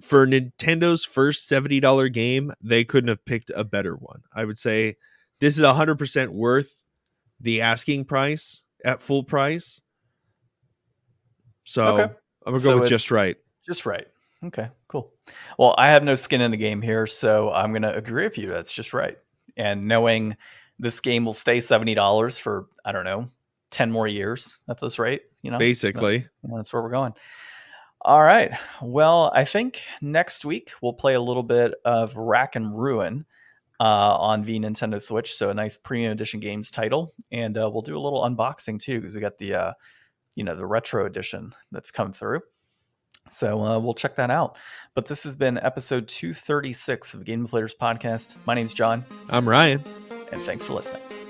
for Nintendo's first $70 game, they couldn't have picked a better one. I would say this is 100% worth the asking price at full price. So I'm going to go with just right. Just right. Okay, cool. Well, I have no skin in the game here, so I'm going to agree with you. That's just right. And knowing this game will stay $70 for, 10 more years at this rate, basically. That's where we're going. All right. Well, I think next week we'll play a little bit of Rack and Ruin on the Nintendo Switch. So a nice premium edition games title. And we'll do a little unboxing too, because we got the, the retro edition that's come through. So we'll check that out. But this has been episode 236 of the Game Deflators Podcast. My name's John. I'm Ryan. And thanks for listening.